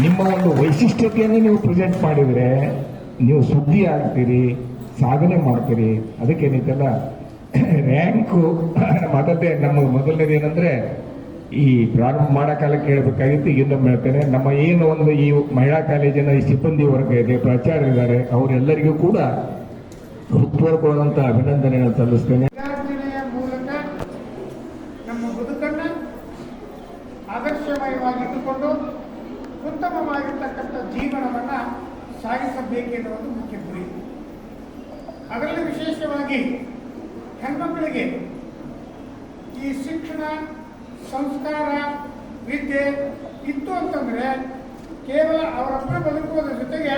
ನಿಮ್ಮ ಒಂದು ವೈಶಿಷ್ಟ್ಯತೆಯನ್ನು ನೀವು ಪ್ರೆಸೆಂಟ್ ಮಾಡಿದರೆ ನೀವು ಸುದ್ದಿ ಆಗ್ತೀರಿ, ಸಾಧನೆ ಮಾಡ್ತೀರಿ. ಅದಕ್ಕೇನೈತಲ್ಲ ರ್ಯಾಂಕು ಮೊದಲೇ ನಮಗೆ ಮೊದಲನೇದೇನೆಂದ್ರೆ, ಈ ಪ್ರಾರಂಭ ಮಾಡೋ ಕಾಲಕ್ಕೆ ಹೇಳ್ಬೇಕಾಗಿತ್ತು, ಇನ್ನೊಮ್ಮೆ ಹೇಳ್ತೇನೆ, ನಮ್ಮ ಏನು ಒಂದು ಈ ಮಹಿಳಾ ಕಾಲೇಜಿನ ಈ ಸಿಬ್ಬಂದಿ ವರ್ಗ ಇದೆ, ಪ್ರಾಚಾರ್ಯರಿದ್ದಾರೆ, ಅವರೆಲ್ಲರಿಗೂ ಕೂಡ ಹೃತ್ಪೂರ್ವಕವಾದಂಥ ಅಭಿನಂದನೆಯನ್ನು ಸಲ್ಲಿಸ್ತೇನೆ. ವಿದ್ಯಾರ್ಜನೆಯ ಮೂಲಕ ನಮ್ಮ ಬದುಕನ್ನು ಆದರ್ಶಮಯವಾಗಿಟ್ಟುಕೊಂಡು ಉತ್ತಮವಾಗಿರ್ತಕ್ಕಂಥ ಜೀವನವನ್ನು ಸಾಗಿಸಬೇಕೆನ್ನುವುದು ಮುಖ್ಯ ಗುರಿ. ಅದರಲ್ಲಿ ವಿಶೇಷವಾಗಿ ಹೆಣ್ಮಕ್ಕಳಿಗೆ ಈ ಶಿಕ್ಷಣ, ಸಂಸ್ಕಾರ, ವಿದ್ಯೆ ಇತ್ತು ಅಂತಂದರೆ ಕೇವಲ ಅವರೊಬ್ಬರೇ ಬದುಕುವುದರ ಜೊತೆಗೆ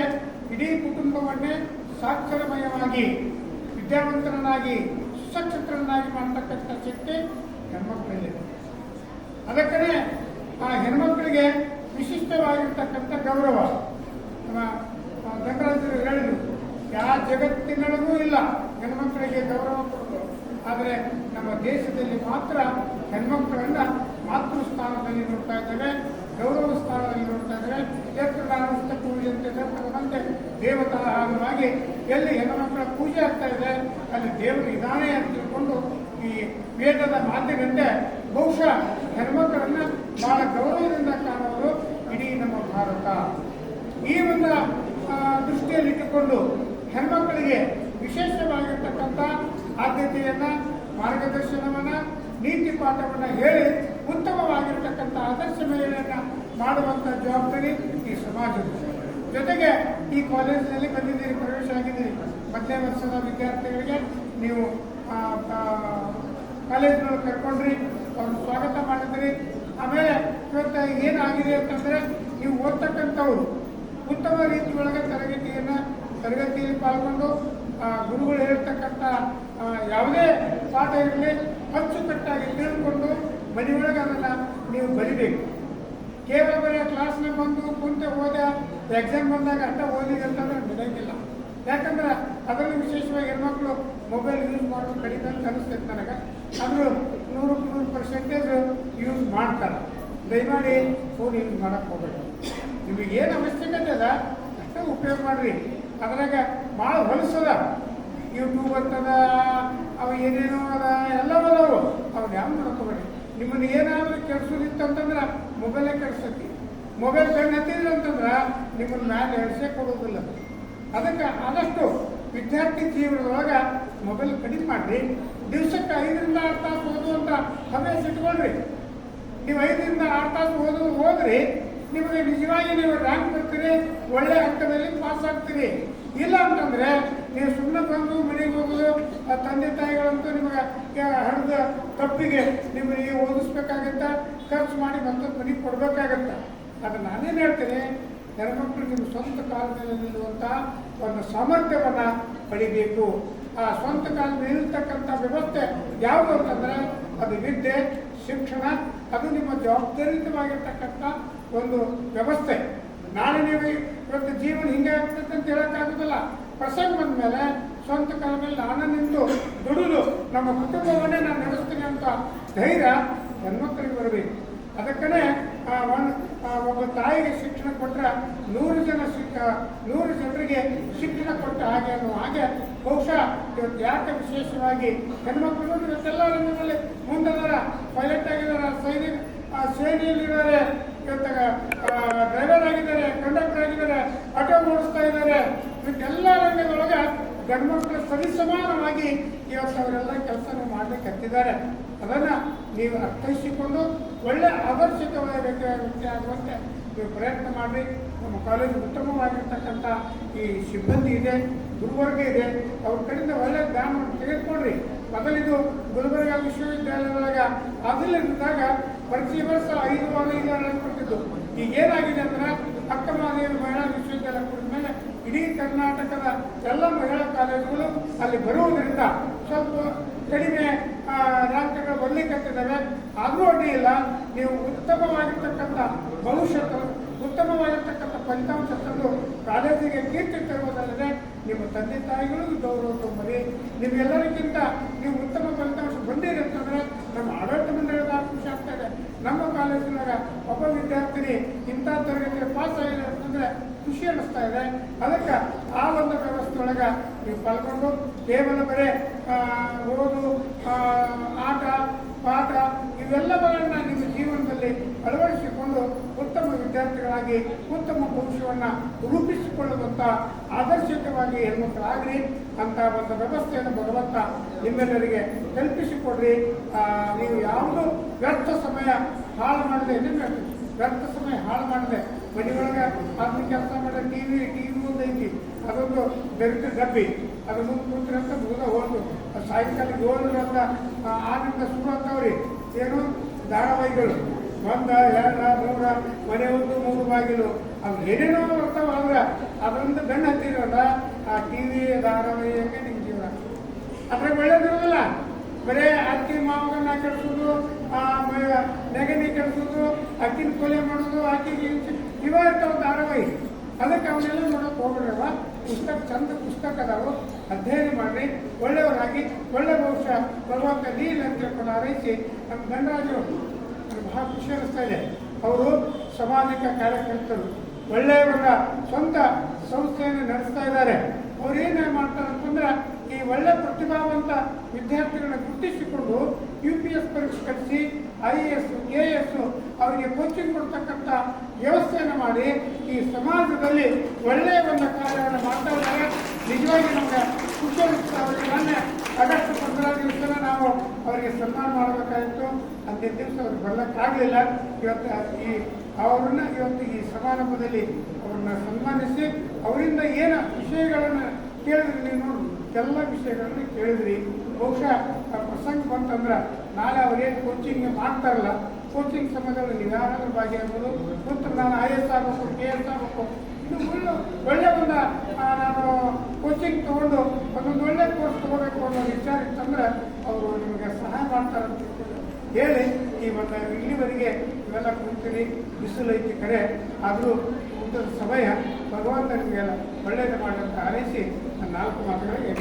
ಇಡೀ ಕುಟುಂಬವನ್ನೇ ಸಾಕ್ಷರಮಯವಾಗಿ ವಿದ್ಯಾವಂತರನ್ನಾಗಿ ಸುಸಕ್ಷತ್ರನಾಗಿ ಮಾಡತಕ್ಕಂಥ ಶಕ್ತಿ ಹೆಣ್ಮಕ್ಕಳಲ್ಲಿದೆ. ಅದಕ್ಕೇ ಆ ಹೆಣ್ಮಕ್ಕಳಿಗೆ ವಿಶಿಷ್ಟವಾಗಿರ್ತಕ್ಕಂಥ ಗೌರವ ನಮ್ಮ ದಂಡರಾಜರು ಹೇಳಿದರು, ಯಾವ ಜಗತ್ತಿನೊಳಗೂ ಇಲ್ಲ ಹೆಣ್ಮಕ್ಕಳಿಗೆ ಗೌರವ ಕೊಡೋದು. ಆದರೆ ನಮ್ಮ ದೇಶದಲ್ಲಿ ಮಾತ್ರ ಹೆಣ್ಮಕ್ಕಳನ್ನ ಮಾತೃ ಸ್ಥಾನದಲ್ಲಿ ನೋಡ್ತಾ ಇದ್ದೇವೆ, ಗೌರವ ಸ್ಥಾನದಲ್ಲಿ ನೋಡ್ತಾ ಇದ್ದೇವೆ. ಎತ್ತರದಾನಂತೆ ಪೂಜೆಯಂತೆ ತಕ್ಕಂತೆ ದೇವತಾವಾಗಿ ಎಲ್ಲಿ ಹೆಣ್ಣುಮಕ್ಕಳ ಪೂಜೆ ಆಗ್ತಾ ಇದೆ ಅಲ್ಲಿ ದೇವರು ಇದಾನೆ ಅಂತ ತಿಳ್ಕೊಂಡು ಈ ವೇದದ ಮಾತಿನಂತೆ ಬಹುಶಃ ಹೆಣ್ಮಕ್ಕಳನ್ನ ಬಹಳ ಗೌರವದಿಂದ ಕಾಣುವುದು ಇಡೀ ನಮ್ಮ ಭಾರತ. ಈ ಒಂದು ದೃಷ್ಟಿಯಲ್ಲಿ ಇಟ್ಟುಕೊಂಡು ಹೆಣ್ಮಕ್ಕಳಿಗೆ ವಿಶೇಷವಾಗಿರ್ತಕ್ಕಂಥ ಆದ್ಯತೆಯನ್ನ, ಮಾರ್ಗದರ್ಶನವನ್ನ, ನೀತಿ ಪಾಠವನ್ನ ಹೇಳಿ ಉತ್ತಮವಾಗಿರ್ತಕ್ಕಂಥ ಆದರ್ಶ ಮಹಿಳೆಯನ್ನ ಮಾಡುವಂತ ಜವಾಬ್ದಾರಿ ಈ ಸಮಾಜದ. ಜೊತೆಗೆ ಈ ಕಾಲೇಜಿನಲ್ಲಿ ಬಂದಿದ್ದೀರಿ, ಪ್ರವೇಶ ಆಗಿದ್ದೀರಿ. 10ನೇ ವರ್ಷದ ವಿದ್ಯಾರ್ಥಿಗಳಿಗೆ ನೀವು ಕಾಲೇಜಿನೊಳಗೆ ಕರ್ಕೊಂಡ್ರಿ, ಅವ್ರನ್ನ ಸ್ವಾಗತ ಮಾಡಿದ್ರಿ. ಆಮೇಲೆ ಇವತ್ತು ಏನಾಗಿದೆ ಅಂತಂದ್ರೆ ನೀವು ಓದ್ತಕ್ಕಂಥವ್ರು ಉತ್ತಮ ರೀತಿ ಒಳಗೆ ತರಗತಿಯಲ್ಲಿ ಪಾಲ್ಗೊಂಡು ಗುರುಗಳು ಹೇಳ್ತಕ್ಕಂಥ ಯಾವುದೇ ಪಾಠ ಇರಲಿ ಅಚ್ಚುಕಟ್ಟಾಗಿ ತಿಳ್ಕೊಂಡು ಮನೆಯೊಳಗೆ ಅದನ್ನು ನೀವು ಬರಿಬೇಕು. ಕೇವಲ ಬರೀ ಕ್ಲಾಸ್ನಾಗ ಬಂದು ಕುಂತೆ ಹೋದ ಎಕ್ಸಾಮ್ ಬಂದಾಗ ಅಷ್ಟ ಓದಿದೆ ಅಂತಂದ್ರೆ ಬಿಡೋಂಗಿಲ್ಲ. ಯಾಕಂದ್ರೆ ಅದರಲ್ಲಿ ವಿಶೇಷವಾಗಿ ಹೆಣ್ಮಕ್ಳು ಮೊಬೈಲ್ ಯೂಸ್ ಮಾಡೋದು ಕಡಿಮೆ ಅಂತ ಅನಿಸ್ತೈತೆ ನನಗೆ. ಆದರೂ 100% ಯೂಸ್ ಮಾಡ್ತಾರೆ. ದಯಮಾಡಿ ಫೋನ್ ಯೂಸ್ ಮಾಡಕ್ಕೆ ಹೋಗ್ಬೇಕು. ನಿಮಗೆ ಏನು ಅವಶ್ಯಕತೆ ಅದ ಅಷ್ಟೇ ಉಪಯೋಗ ಮಾಡಿರಿ. ಅದ್ರಾಗ ಭಾಳ ಹೊಲಸದ ಯೂಟ್ಯೂಬ್ ಅಂತದ, ಅವು ಏನೇನೋ ಅದ, ಎಲ್ಲ ಅದಾವು. ಅವ್ನು ಯಾವ ಮಾಡ್ಕೋಬೇಡಿ. ನಿಮ್ಮನ್ನು ಏನಾದರೂ ಕೆಡಿಸೋದಿತ್ತಂತಂದ್ರೆ ಮೊಬೈಲೇ ಕೆಡಿಸ್ತೈತಿ. ಮೊಬೈಲ್ ಕಣ್ಣು ಹತ್ತಿದ್ರೆ ಅಂತಂದ್ರೆ ನಿಮ್ಮನ್ನು ಮ್ಯಾಲೆ ಎಳ್ಸೇ ಕೊಡೋದಿಲ್ಲ. ಅದಕ್ಕೆ ಆದಷ್ಟು ವಿದ್ಯಾರ್ಥಿ ಜೀವನದೊಳಗೆ ಮೊಬೈಲ್ ಕಡಿಮೆ ಮಾಡಿರಿ. ದಿವಸಕ್ಕೆ 5ರಿಂದ 6 ತಾಸು ಓದುವಂಥ ಹವ್ಯಾಸ ಇಟ್ಕೊಳ್ರಿ. ನೀವು 5ರಿಂದ 6 ತಾಸು ಹೋದ್ರಿ ನಿಮಗೆ ನಿಜವಾಗಿ ನೀವು ರ್ಯಾಂಕ್ ಬರ್ತೀರಿ, ಒಳ್ಳೆ ಅಂಕದಲ್ಲಿ ಪಾಸ್ ಆಗ್ತೀರಿ. ಇಲ್ಲ ಅಂತಂದ್ರೆ ನೀವು ಸುಮ್ಮನೆ ಬಂದು ಮನೆಗೆ ಹೋಗೋದು, ತಂದೆ ತಾಯಿಗಳಂತೂ ನಿಮಗೆ ಹರಿದ ತಪ್ಪಿಗೆ ನಿಮಗೆ ಓದಿಸ್ಬೇಕಾಗತ್ತ, ಖರ್ಚು ಮಾಡಿ ಮತ್ತೊಂದು ಮನೆಗೆ ಕೊಡ್ಬೇಕಾಗತ್ತ. ಅದು ನಾನೇನು ಹೇಳ್ತೀನಿ, ಹೆಣ್ಮಕ್ಳು ನಿಮ್ಮ ಸ್ವಂತ ಕಾಲ ಮೇಲೆ ನಿಲ್ಲುವಂಥ ಒಂದು ಸಾಮರ್ಥ್ಯವನ್ನು ಪಡಿಬೇಕು. ಆ ಸ್ವಂತ ಕಾಲ ಮೇಲೆ ನಿಲ್ತಕ್ಕಂಥ ವ್ಯವಸ್ಥೆ ಯಾವುದು ಅಂತಂದ್ರೆ ಅದು ವಿದ್ಯೆ, ಶಿಕ್ಷಣ. ಅದು ನಿಮ್ಮ ಜವಾಬ್ದಾರಿಯುತವಾಗಿರ್ತಕ್ಕಂಥ ಒಂದು ವ್ಯವಸ್ಥೆ. ನಾಳೆ ನೀವು ಇವತ್ತು ಜೀವನ ಹಿಂಗೆ ಆಗ್ತದೆ ಅಂತ ಹೇಳೋಕ್ಕಾಗೋದಿಲ್ಲ. ಪ್ರಸಂಗ ಬಂದ ಮೇಲೆ ಸ್ವಂತ ಕಾಲ ಮೇಲೆ ನಾನು ನಿಂತು ದುಡಿದು ನಮ್ಮ ಕುಟುಂಬವನ್ನೇ ನಾನು ನಡೆಸ್ತೀನಿ ಅಂತ ಧೈರ್ಯ ಹೆಣ್ಮಕ್ಕಳಿಗೆ ಬರಬೇಕು. ಅದಕ್ಕೇ ಒಬ್ಬ ತಾಯಿಗೆ ಶಿಕ್ಷಣ ಕೊಟ್ಟರೆ 100 ಜನರಿಗೆ ಶಿಕ್ಷಣ ಕೊಟ್ಟ ಹಾಗೆ ಅನ್ನೋ ಹಾಗೆ ಬಹುಶಃ ಇವತ್ತು ಯಾಕೆ ವಿಶೇಷವಾಗಿ ಹೆಣ್ಮಕ್ಳು ಇವತ್ತೆಲ್ಲ ರಂಗದಲ್ಲಿ ಮುಂದಾರ, ಪೈಲಟ್ ಆಗಿದ್ದಾರೆ, ಸೇನೆಯಲ್ಲಿದ್ದಾರೆ, ಇವತ್ತು ಡ್ರೈವರ್ ಆಗಿದ್ದಾರೆ, ಕಂಡಕ್ಟರ್ ಆಗಿದ್ದಾರೆ, ಆಟೋ ಓಡಿಸ್ತಾ ಇದ್ದಾರೆ. ಇವತ್ತೆಲ್ಲ ರಂಗದೊಳಗೆ ಗಂಡ್ಮಕ್ಳು ಸರಿಸಮಾನವಾಗಿ ಇವತ್ತು ಅವರೆಲ್ಲ ಕೆಲಸ ಮಾಡಲಿಕ್ಕೆ ಹತ್ತಿದ್ದಾರೆ. ಅದನ್ನು ನೀವು ಅರ್ಥೈಸಿಕೊಂಡು ಒಳ್ಳೆ ಆದರ್ಶಿತವಾದ ವ್ಯಕ್ತಿ ಆಗುವಂತೆ ನೀವು ಪ್ರಯತ್ನ ಮಾಡಿ. ನಮ್ಮ ಕಾಲೇಜು ಉತ್ತಮವಾಗಿರ್ತಕ್ಕಂಥ ಈ ಸಿಬ್ಬಂದಿ ಇದೆ, ಗುರುವರ್ಗ ಇದೆ, ಅವ್ರ ಕಡೆಯಿಂದ ಒಳ್ಳೆ ಜ್ಞಾನವನ್ನು ತೆಗೆದುಕೊಡ್ರಿ. ಮೊದಲಿದು ಗುಲ್ಬರ್ಗಾ ವಿಶ್ವವಿದ್ಯಾಲಯದೊಳಗೆ ಅದರಲ್ಲಿದ್ದಾಗ ಪ್ರತಿ ವರ್ಷ 5 ಕೊಟ್ಟಿದ್ದು. ಈಗ ಏನಾಗಿದೆ ಅಂದ್ರೆ ಅಕ್ಕಮಹಾದೇವಿ ಮಹಿಳಾ ವಿಶ್ವವಿದ್ಯಾಲಯ ಕೊಟ್ಟ ಮೇಲೆ ಇಡೀ ಕರ್ನಾಟಕದ ಎಲ್ಲ ಮಹಿಳಾ ಕಾಲೇಜುಗಳು ಅಲ್ಲಿ ಬರುವುದರಿಂದ ಸ್ವಲ್ಪ ಕಡಿಮೆ ರ್ಯಾಂಕ್ಗಳು ಬರ್ಲಿಕ್ಕತ್ತಿದ್ದಾವೆ. ಆದರೂ ಅಡ್ಡಿ ಇಲ್ಲ. ನೀವು ಉತ್ತಮವಾಗಿರ್ತಕ್ಕಂಥ ಭವಿಷ್ಯತ್ತು, ಉತ್ತಮವಾಗಿರ್ತಕ್ಕಂಥ ಫಲಿತಾಂಶ ತಂದು ಕಾಲೇಜಿಗೆ ಕೀರ್ತಿ ತರುವುದಲ್ಲದೆ ನಿಮ್ಮ ತಂದೆ ತಾಯಿಗಳಿಗೂ ಗೌರವ ತೊಂಬರಿ. ನಿಮ್ಗೆಲ್ಲರಿಗಿಂತ ನೀವು ಉತ್ತಮ ಫಲಿತಾಂಶ ಬಂದಿರಿ ಅಂತಂದ್ರೆ ನಮ್ಮ ಆಡಳಿತ ಮಂಡಳಿಗೆ ಖುಷಿ ಆಗ್ತಾ ಇದೆ. ನಮ್ಮ ಕಾಲೇಜಿನಾಗ ಒಬ್ಬ ವಿದ್ಯಾರ್ಥಿನಿ ಇಂಥ ತರಗತಿಗೆ ಪಾಸ್ ಆಗಿದೆ ಅಂತಂದ್ರೆ ಖುಷಿ ಅನ್ನಿಸ್ತಾ ಇದೆ. ಅದಕ್ಕೆ ಆ ಒಂದು ವ್ಯವಸ್ಥೆ ಒಳಗೆ ನೀವು ಪಾಲ್ಗೊಂಡು ಕೇವಲ ಬರೀ ಓದು, ಆಟ, ಪಾಠ ಇವೆಲ್ಲವನ್ನ ನಿಮ್ಮ ಜೀವನದಲ್ಲಿ ಅಳವಡಿಸಿಕೊಂಡು ಉತ್ತಮ ವಿದ್ಯಾರ್ಥಿಗಳಾಗಿ ಉತ್ತಮ ಭವಿಷ್ಯವನ್ನು ರೂಪಿಸಿಕೊಳ್ಳುವಂಥ ಆದರ್ಶಕವಾಗಿ ಹೆಣ್ಮಕ್ಳಾಗಲಿ ಅಂತ ಒಂದು ವ್ಯವಸ್ಥೆಯನ್ನು ಭಗವಂತ ನಿಮ್ಮೆಲ್ಲರಿಗೆ ಕಲ್ಪಿಸಿಕೊಡ್ರಿ. ನೀವು ಯಾವುದು ವ್ಯರ್ಥ ಸಮಯ ಹಾಳು ಮಾಡದೆ, ವ್ಯರ್ಥ ಸಮಯ ಹಾಳು ಮಾಡದೆ ಮನೆಯೊಳಗೆ ಅದನ್ನ ಕೆಲಸ ಮಾಡೋ ಟಿವಿ ಮುಂದೆ ಐತಿ, ಅದೊಂದು ಬೆರೆತ ಡಬ್ಬಿ, ಅದು ಮುಂದೆ ಕೂತ್ರಂತ ಮುಗಿದ ಹೋದ್ರು. ಸಾಯಂಕಾಲ 7 ಆರಿಂದ ಶುರು ಆಗ್ತಾವ್ರಿ ಏನು ಧಾರಾವಾಹಿಗಳು, 1, 2, 3 ಮನೆ 3 ಬಾಗಿಲು, ಅವು ಏನೇನೋ ಬರ್ತಾವ. ಆದ್ರೆ ಅದೊಂದು ಬೆನ್ನು ಹತ್ತಿರೋದ ಆ ಟಿವಿ ಧಾರಾವಾಹಿ ಹೆಂಗೆ ನಿಮ್ಮ ಜೀವನ ಅದ್ರಾಗ ಒಳ್ಳೇದಿರೋದಿಲ್ಲ. ಬರೇ ಅಕ್ಕಿ ಮಾವನ್ನ ಕೆಡಿಸೋದು, ನೆಗಡಿ ಕೆಡಿಸೋದು, ಅಕ್ಕಿನ ಕೊಲೆ ಮಾಡೋದು, ಅಕ್ಕಿಗೆ ಇವ ಇರ್ತಾವ ಧಾರಾವಾಹಿ. ಅದಕ್ಕೆ ಅವನ್ನೆಲ್ಲ ನೋಡೋಕೆ ಹೋಗ್ಬಿಡ್ರವ. ಚಂದ ಪುಸ್ತಕ ಅದಾವು, ಅಧ್ಯಯನ ಮಾಡಿ ಒಳ್ಳೆಯವರಾಗಿ ಒಳ್ಳೆ ಭವಿಷ್ಯ ಭಗವಂತ ನೀರು ಅಂತ ಹೇಳ್ಕೊಂಡು ಹಾರೈಸಿ ನಮ್ಮ ಗಣರಾಜರು ಬಹಳ ಖುಷಿ ಅನ್ನಿಸ್ತಾ ಇದೆ. ಅವರು ಸಾಮಾಜಿಕ ಕಾರ್ಯಕರ್ತರು, ಒಳ್ಳೆಯವರ ಸ್ವಂತ ಸಂಸ್ಥೆಯನ್ನು ನಡೆಸ್ತಾ ಇದ್ದಾರೆ. ಅವ್ರು ಏನೇ ಮಾಡ್ತಾರೆ ಅಂತಂದ್ರೆ ಈ ಒಳ್ಳೆ ಪ್ರತಿಭಾವಂತ ವಿದ್ಯಾರ್ಥಿಗಳನ್ನ ಗುರುತಿಸಿಕೊಂಡು UPS ಪರೀಕ್ಷೆ ಕಳಿಸಿ IAS AS ಅವರಿಗೆ ಕೋಚಿಂಗ್ ಕೊಡ್ತಕ್ಕಂಥ ವ್ಯವಸ್ಥೆಯನ್ನು ಮಾಡಿ ಈ ಸಮಾಜದಲ್ಲಿ ಒಳ್ಳೆಯ ಒಂದು ಕಾರ್ಯವನ್ನು ಮಾಡ್ತಾ ಇದ್ದಾರೆ. ನಿಜವಾಗಿ ನಮಗೆ ಖುಷಿ ಅನಿಸ್ತಾ. ಅವರಿಗೆ ಮೊನ್ನೆ ಆಗಸ್ಟ್ 15 ನಾವು ಅವರಿಗೆ ಸನ್ಮಾನ ಮಾಡಬೇಕಾಗಿತ್ತು. ಅಂದಿನ ದಿವಸ ಅವ್ರಿಗೆ ಬರ್ಲಿಕ್ಕಾಗಲಿಲ್ಲ. ಇವತ್ತು ಈ ಸಮಾರಂಭದಲ್ಲಿ ಅವ್ರನ್ನ ಸನ್ಮಾನಿಸಿ ಅವರಿಂದ ಏನು ವಿಷಯಗಳನ್ನು ಕೇಳಿದ್ರಿ, ನೀವು ನೋಡಿ ಎಲ್ಲ ವಿಷಯಗಳನ್ನು ಕೇಳಿದ್ರಿ. ಬಹುಶಃ ಪ್ರಸಂಗ ಬಂತಂದ್ರೆ ನಾಳೆ ಅವರೇನು ಕೋಚಿಂಗ್ ಮಾಡ್ತಾರಲ್ಲ, ಕೋಚಿಂಗ್ ಸಮಯದಲ್ಲಿ ನೀವು ಯಾರಾದ್ರೂ ಭಾಗಿಯಾಗ್ಬೋದು. ಮತ್ತು ನಾನು IAS ಆಗಬೇಕು, KS ಆಗಬೇಕು, ಇನ್ನು ಒಳ್ಳೆ ಒಂದು ನಾನು ಕೋಚಿಂಗ್ ತೊಗೊಂಡು ಒಂದೊಂದು ಒಳ್ಳೆ ಕೋರ್ಸ್ ತೊಗೋಬೇಕು ಅನ್ನೋ ವಿಚಾರ ಇತ್ತಂದ್ರೆ ಅವರು ನಿಮಗೆ ಸಹಾಯ ಮಾಡ್ತಾರೆ ಅಂತ ಹೇಳಿ ಈ ಒಂದು ಇಲ್ಲಿವರೆಗೆ ಇವೆಲ್ಲ ಕೂರ್ತೀರಿ. ಬಿಸಿಲು ಐತಿ ಕರೆ, ಆದರೂ ಊಟದ ಸಮಯ. ಭಗವಂತ ನಿಮಗೆಲ್ಲ ಒಳ್ಳೆಯದು ಮಾಡಂತ ಹಾರೈಸಿ ನನ್ನ 4 ಮಾತುಗಳಿಗೆ